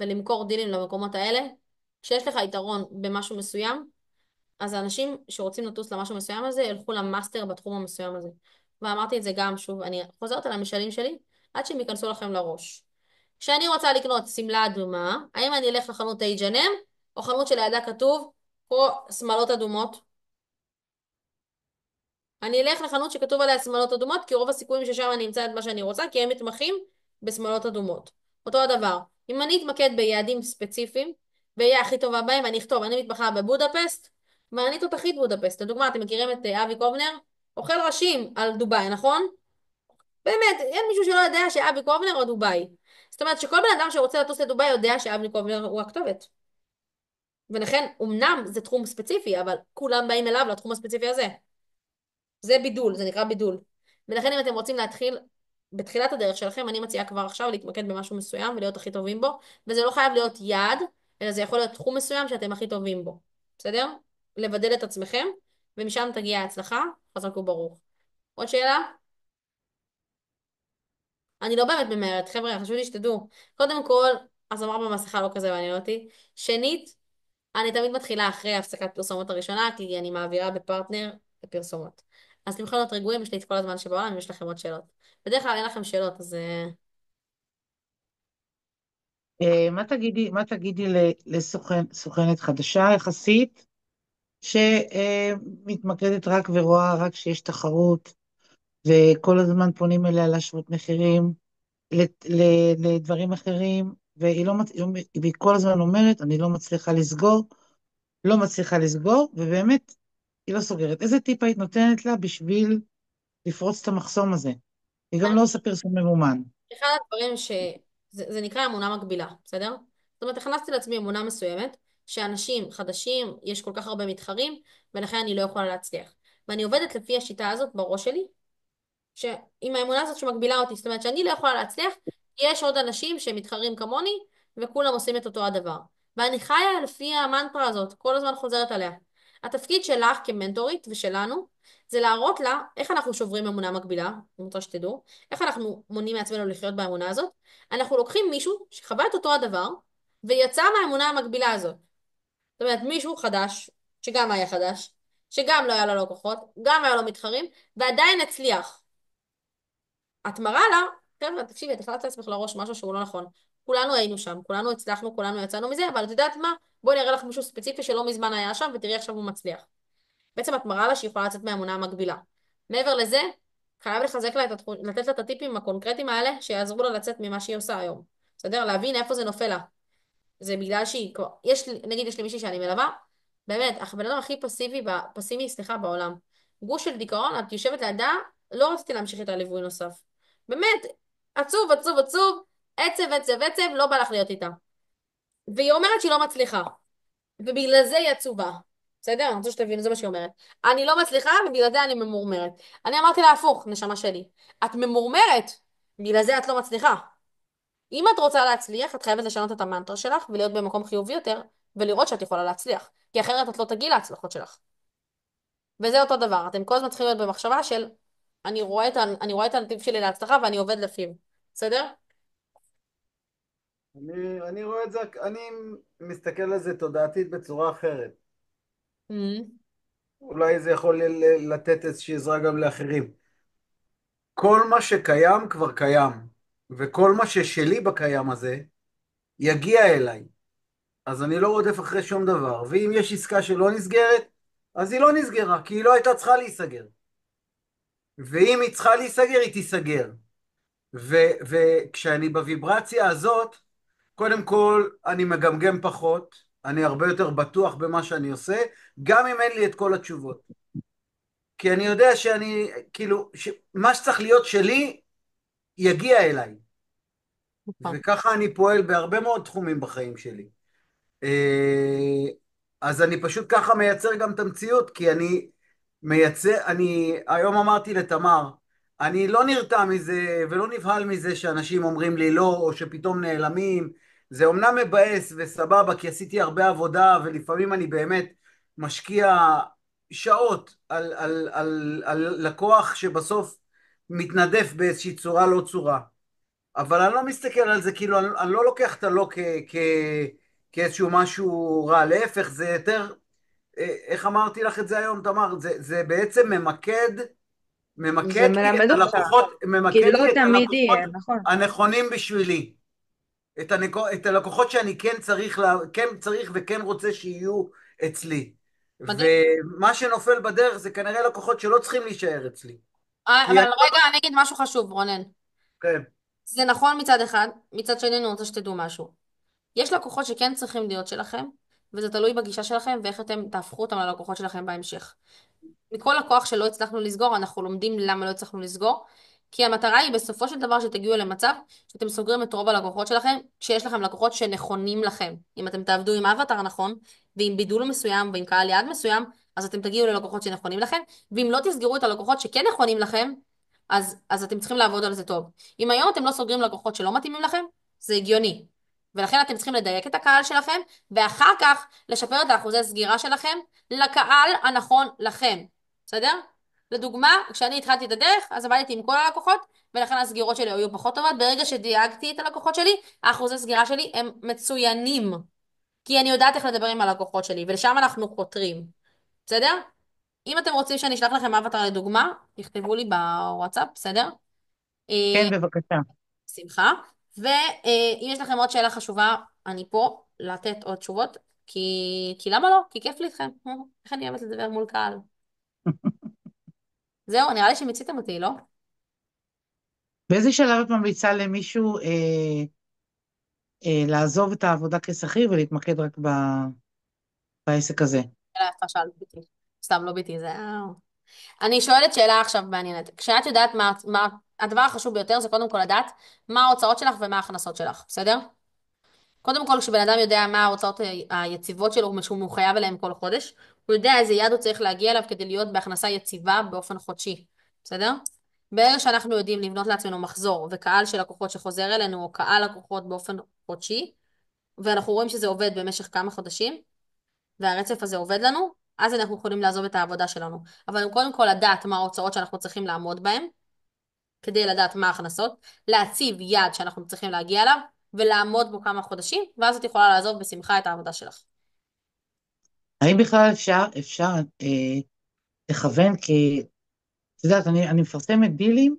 ולמכור דילים למקומות האלה. כשיש לך יתרון במשהו מסוים, אז האנשים שרוצים לטוס למשהו מסוים הזה, ילכו למאסטר בתחום המסוים הזה. ואמרתי את זה גם שוב, אני חוזרת על המשלים שלי, עד שהם ייכנסו לכם לראש. כשאני רוצה לקנות שמלה אדומה, האם אני אלך לחנות H&M, או חנות שלידה כתוב, פה שמלות אדומות? אני אלך לחנות שכתוב עליה שמלות אדומות, כי רוב הסיכויים ששם אני אמצא את מה שאני רוצה, כי הם מתמחים בשמלות אדומות. אותו הדבר, אם אני אתמקד ביעדים ספציפיים, ואהיה הכי טובה בהם, אני אכתוב, אני מתמחה בבודפסט, ואני תותחית בודפסט. לדוגמה, אתם מכירים את אבי קובנר? אוכל ראשים על דובאי, נכון? באמת, אין מישהו שלא יודע שאבי קובנר או דובאי. זאת אומרת שכל בן אדם שרוצה לטוס לדובאי יודע שאבי קובנר הוא הכתובת. ולכן, אמנם זה תחום ספציפי, אבל כולם באים אליו לתחום הספציפי הזה. זה בידול, זה נקרא בידול. ולכן אם אתם רוצים להתחיל בתחילת הדרך שלכם, אני מציעה כבר עכשיו להתמקד במשהו מסוים ולהיות הכי טובים בו, וזה לא חייב להיות יעד, אלא זה יכול להיות תחום מסוים שאתם הכי טובים בו. בסדר? לבדל את עצמכם, ומשם תגיע ההצלחה, חזק וברוך. עוד שאלה? אני לא באמת ממהרת, חבר'ה, חשוב לי שתדעו. קודם כל, הזמר במסכה לא כזה מעניין אותי. שנית, אני תמיד מתחילה אחרי הפסקת פרסומות הראשונה, כי אני מעבירה בפרטנר לפרסומות. אז אתם יכולים להיות רגועים, יש לי את כל הזמן שבעולם, אם יש לכם עוד שאלות. בדרך כלל אין לכם שאלות, אז מה תגידי סוכנת חדשה יחסית? שמתמקדת רק ורואה רק שיש תחרות, וכל הזמן פונים אליה להשוות מחירים לדברים אחרים, והיא כל הזמן אומרת, אני לא מצליחה לסגור, לא מצליחה לסגור, ובאמת היא לא סוגרת. איזה טיפ היית נותנת לה בשביל לפרוץ את המחסום הזה? היא גם לא עושה פרסום ממומן. אחד הדברים זה נקרא אמונה מגבילה, בסדר? זאת אומרת, הכנסתי לעצמי אמונה מסוימת, שאנשים חדשים, יש כל כך הרבה מתחרים, ולכן אני לא יכולה להצליח. ואני עובדת לפי השיטה הזאת בראש שלי, שעם האמונה הזאת שמגבילה אותי, זאת אומרת שאני לא יכולה להצליח, יש עוד אנשים שמתחרים כמוני, וכולם עושים את אותו הדבר. ואני חיה לפי המנטרה הזאת, כל הזמן חוזרת עליה. התפקיד שלך כמנטורית ושלנו, זה להראות לה איך אנחנו שוברים אמונה מגבילה, אני רוצה שתדעו, איך אנחנו מונעים מעצמנו לחיות באמונה הזאת. אנחנו לוקחים מישהו שחווה את אותו הדבר, ויצא מהאמונה המגבילה הזאת. זאת אומרת, מישהו חדש, שגם היה חדש, שגם לא היה לו לקוחות, גם היה לו מתחרים, ועדיין הצליח. את מראה לה, חבר'ה, תקשיבי, את הכנסת לעצמך לראש משהו שהוא לא נכון. כולנו היינו שם, כולנו הצלחנו, כולנו יצאנו מזה, אבל את יודעת מה? בואי נראה לך מישהו ספציפי שלא מזמן היה שם, ותראי עכשיו הוא מצליח. בעצם את מראה לה שהיא יכולה לצאת מהאמונה המקבילה. מעבר לזה, חייב לחזק לה לתת לה את הטיפים הקונקרטיים האלה, שיעזרו לה לצאת ממה שהיא עושה היום. בסדר? להבין איפה זה נופל לה. זה בגלל שהיא, נגיד יש לי מישהי שאני מלווה, באמת, הבן אדם הכי פסימי, סליחה, בעולם. גוש של דיכאון, את יושבת לידה, לא רציתי להמשיך איתה ליווי נוסף. באמת, עצוב, עצוב, עצוב, עצב, עצב, עצב, לא בא לך להיות איתה. והיא אומרת שהיא לא מצליחה, ובגלל זה היא עצובה. בסדר? אני רוצה שתבינו, זה מה שהיא אומרת. אני לא מצליחה, ובגלל זה אני ממורמרת. אני אמרתי לה הפוך, נשמה שלי. את ממורמרת, בגלל זה את לא מצליחה. אם את רוצה להצליח, את חייבת לשנות את המנטרה שלך ולהיות במקום חיובי יותר, ולראות שאת יכולה להצליח. כי אחרת את לא תגיעי להצלחות שלך. וזה אותו דבר. אתם כל הזמן צריכים להיות במחשבה של, אני רואה את הנתיב שלי להצלחה ואני עובד לפיו. בסדר? אני רואה את זה, אני מסתכל על זה תודעתית בצורה אחרת. Mm. אולי זה יכול לתת איזושהי עזרה גם לאחרים. כל מה שקיים כבר קיים, וכל מה ששלי בקיים הזה יגיע אליי. אז אני לא רודף אחרי שום דבר, ואם יש עסקה שלא נסגרת, אז היא לא נסגרה, כי היא לא הייתה צריכה להיסגר. ואם היא צריכה להיסגר, היא תיסגר. וכשאני בוויברציה הזאת, קודם כל אני מגמגם פחות, אני הרבה יותר בטוח במה שאני עושה, גם אם אין לי את כל התשובות. כי אני יודע שאני, כאילו, מה שצריך להיות שלי, יגיע אליי. נכון. וככה אני פועל בהרבה מאוד תחומים בחיים שלי. אה, אז אני פשוט ככה מייצר גם את המציאות, כי אני מייצר, אני היום אמרתי לתמר, אני לא נרתע מזה ולא נבהל מזה שאנשים אומרים לי לא, או שפתאום נעלמים. זה אומנם מבאס וסבבה, כי עשיתי הרבה עבודה, ולפעמים אני באמת משקיע שעות על לקוח שבסוף מתנדף באיזושהי צורה לא צורה. אבל אני לא מסתכל על זה, כאילו, אני לא לוקח את הלא כאיזשהו משהו רע, להפך, זה יותר, איך אמרתי לך את זה היום, תמר? זה בעצם זה מלמד אותך, כי ממקד לא לי את תמיד הלקוחות יהיה, נכון. הנכונים בשבילי. את הלקוחות שאני כן צריך, כן צריך וכן רוצה שיהיו אצלי. מדהים. ומה שנופל בדרך זה כנראה לקוחות שלא צריכים להישאר אצלי. כי אבל אני... רגע, אני אגיד משהו חשוב, רונן. כן, זה נכון מצד אחד, מצד שני אני רוצה שתדעו משהו. יש לקוחות שכן צריכים להיות שלכם, וזה תלוי בגישה שלכם ואיך אתם תהפכו אותם ללקוחות שלכם בהמשך. מכל לקוח שלא הצלחנו לסגור, אנחנו לומדים למה לא הצלחנו לסגור, כי המטרה היא בסופו של דבר שתגיעו למצב שאתם סוגרים את רוב הלקוחות שלכם, כשיש לכם לקוחות שנכונים לכם. אם אתם תעבדו עם אבטר נכון, ועם בידול מסוים, ועם קהל יעד מסוים, אז אתם תגיעו ללקוחות שנכונים לכם, ואם לא תסגרו את הלקוחות שכן נכונים לכם, אז אתם צריכים לעבוד על זה טוב. אם היום אתם לא סוגרים לקוחות שלא מתאימים לכם, זה הגיוני. ולכן אתם צריכים לדייק את הקהל שלכם, ואחר כך לשפר את האחוזי סגירה שלכם לקהל הנכון לכם. בסדר? לדוגמה, כשאני התחלתי את הדרך, אז עבדתי עם כל הלקוחות, ולכן הסגירות שלי היו פחות טובות. ברגע שדייגתי את הלקוחות שלי, האחוזי סגירה שלי הם מצוינים. כי אני יודעת איך לדבר עם הלקוחות שלי, ולשם אנחנו חותרים. בסדר? אם אתם רוצים שאני אשלח לכם אבטר לדוגמה, תכתבו לי בוואטסאפ, בסדר? כן, בבקשה. שמחה. ואם יש לכם עוד שאלה חשובה, אני פה לתת עוד תשובות. כי למה לא? כי כיף לי איתכם. איך אני אוהבת לדבר מול קהל. זהו, נראה לי שמיציתם אותי, לא? באיזה שלב את ממליצה למישהו לעזוב את העבודה כשכיר ולהתמקד רק בעסק הזה? שאלה יפה שאלת ביתי. סתם לא ביתי, זה... אני שואלת שאלה עכשיו מעניינת. כשאת יודעת מה... הדבר החשוב ביותר זה קודם כל לדעת מה ההוצאות שלך ומה ההכנסות שלך, בסדר? קודם כל, כשבן אדם יודע מה ההוצאות היציבות שלו, שהוא מחויב אליהן כל חודש, הוא יודע איזה יעד הוא צריך להגיע אליו כדי להיות בהכנסה יציבה באופן חודשי, בסדר? ברגע שאנחנו יודעים לבנות לעצמנו מחזור וקהל של לקוחות שחוזר אלינו, או קהל לקוחות באופן חודשי, ואנחנו רואים שזה עובד במשך כמה חודשים, והרצף הזה עובד לנו, אז אנחנו יכולים לעזוב את העבודה שלנו. אבל קודם כל לדעת מה ההוצאות שאנחנו צריכים לעמוד בהן, כדי לדעת מה ההכנסות, להציב יעד שאנחנו צריכים להגיע אליו, ולעמוד בו כמה חודשים, ואז את יכולה לעזוב בשמחה את העבודה שלך. האם בכלל אפשר לכוון, כי את יודעת, אני מפרסמת דילים,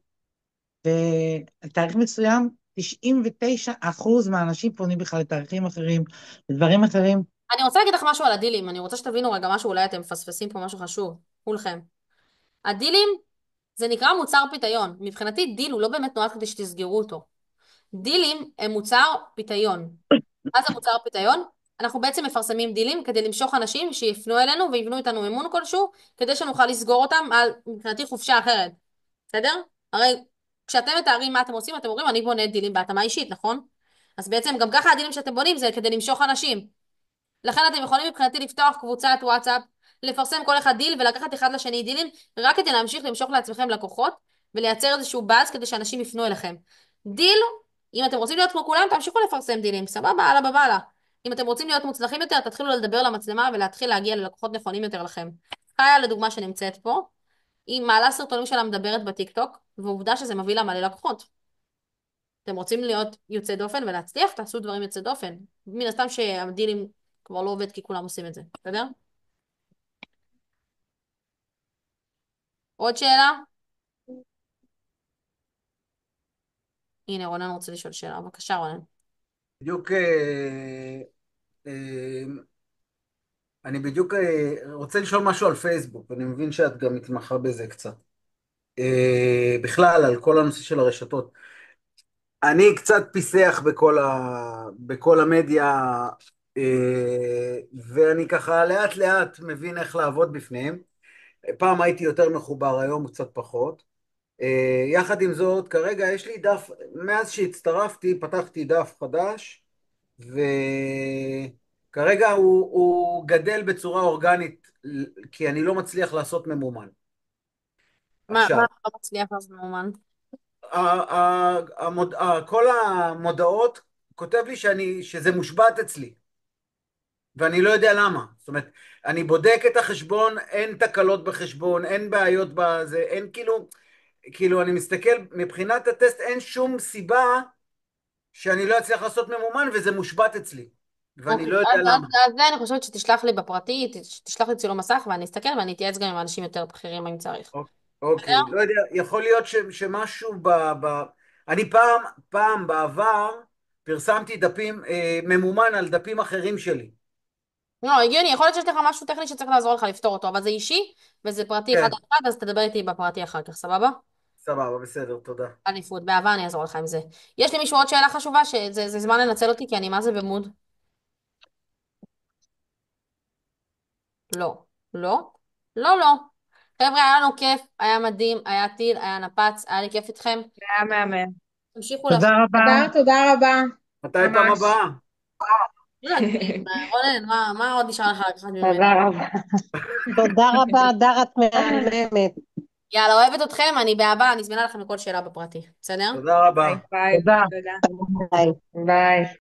בתאריך מסוים, 99% מהאנשים פונים בכלל לתאריכים אחרים, לדברים אחרים. אני רוצה להגיד לך משהו על הדילים, אני רוצה שתבינו רגע משהו, אולי אתם מפספסים פה משהו חשוב, כולכם. הדילים זה נקרא מוצר פיתיון. מבחינתי דיל הוא לא באמת נועד כדי שתסגרו אותו. דילים הם מוצר פיתיון. מה זה מוצר פיתיון? אנחנו בעצם מפרסמים דילים כדי למשוך אנשים שיפנו אלינו ויבנו איתנו אמון כלשהו, כדי שנוכל לסגור אותם על, מבחינתי, חופשה אחרת. בסדר? הרי כשאתם מתארים מה אתם עושים, אתם אומרים, אני בונה דילים בהתאמה אישית, נכון? אז בעצם גם ככה הדילים שאתם בונים זה כדי למשוך אנשים. לכן אתם יכולים מבחינתי לפתוח קבוצת וואטסאפ, לפרסם כל אחד דיל ולקחת אחד לשני דילים, רק כדי להמשיך למשוך לעצמכם לקוחות, ולייצר איזשהו באז כדי שאנשים יפנו אליכם. דיל, אם אתם רוצים להיות כמו כולם, תמשיכו לפרסם דילים, סבבה, הלאה בבאללה. אם אתם רוצים להיות מוצלחים יותר, תתחילו לדבר למצלמה ולהתחיל להגיע ללקוחות נכונים יותר לכם. חיה לדוגמה שנמצאת פה, היא מעלה סרטונים שלה מדברת בטיקטוק, ועובדה שזה מביא לה מלא לקוחות. אתם רוצים להיות יוצא דופן ולהצליח, תעשו דברים יוצא דופן. מן הסתם שהדילים כבר לא עובד כי כולם עושים את זה, בסדר? עוד שאלה? הנה, רונן רוצה לשאול שאלה. בבקשה, רונן. בדיוק, אה, אני בדיוק רוצה לשאול משהו על פייסבוק, אני מבין שאת גם מתמחה בזה קצת. בכלל, על כל הנושא של הרשתות. אני קצת פיסח בכל המדיה, ואני ככה לאט לאט מבין איך לעבוד בפניהם. פעם הייתי יותר מחובר, היום קצת פחות. יחד עם זאת, כרגע יש לי דף, מאז שהצטרפתי, פתחתי דף חדש, וכרגע הוא גדל בצורה אורגנית, כי אני לא מצליח לעשות ממומן. מה עכשיו, לא מצליח לעשות מאומן? כל המודעות כותב לי שזה מושבת אצלי, ואני לא יודע למה. זאת אומרת, אני בודק את החשבון, אין תקלות בחשבון, אין בעיות בזה, אין כאילו אני מסתכל, מבחינת הטסט אין שום סיבה שאני לא אצליח לעשות ממומן, וזה מושבת אצלי, ואני אוקיי, לא יודע למה. אז זה אני חושבת שתשלח לי בפרטי, תשלח לי צילום מסך ואני אסתכל ואני אתייעץ גם עם אנשים יותר בכירים אם צריך. אוקיי, בסדר? לא יודע, יכול להיות שמשהו אני פעם בעבר פרסמתי דפים, ממומן על דפים אחרים שלי. לא, הגיוני, יכול להיות שיש לך משהו טכני שצריך לעזור לך לפתור אותו, אבל זה אישי וזה פרטי אחד כן, על אחד, אז תדבר איתי בפרטי אחר כך, סבבה? סבבה, בסדר, תודה. אליפות, באהבה אני אעזור לך עם זה. יש למישהו עוד שאלה חשובה שזה זמן לנצל אותי כי אני מה זה במוד? לא. לא? לא, לא. חבר'ה, היה לנו כיף, היה מדהים, היה טיל, היה נפץ, היה לי כיף איתכם. היה מהמם. תמשיכו תודה רבה. תודה רבה. מתי פעם ממש. הבאה? לא יודעת, רונן, מה עוד נשאר לך לקחת ממני? תודה רבה. תודה רבה, דרת מהממת. יאללה, אוהבת אתכם, אני באהבה, אני זמינה לכם לכל שאלה בפרטי, בסדר? תודה רבה. ביי ביי. תודה. תודה. ביי. ביי.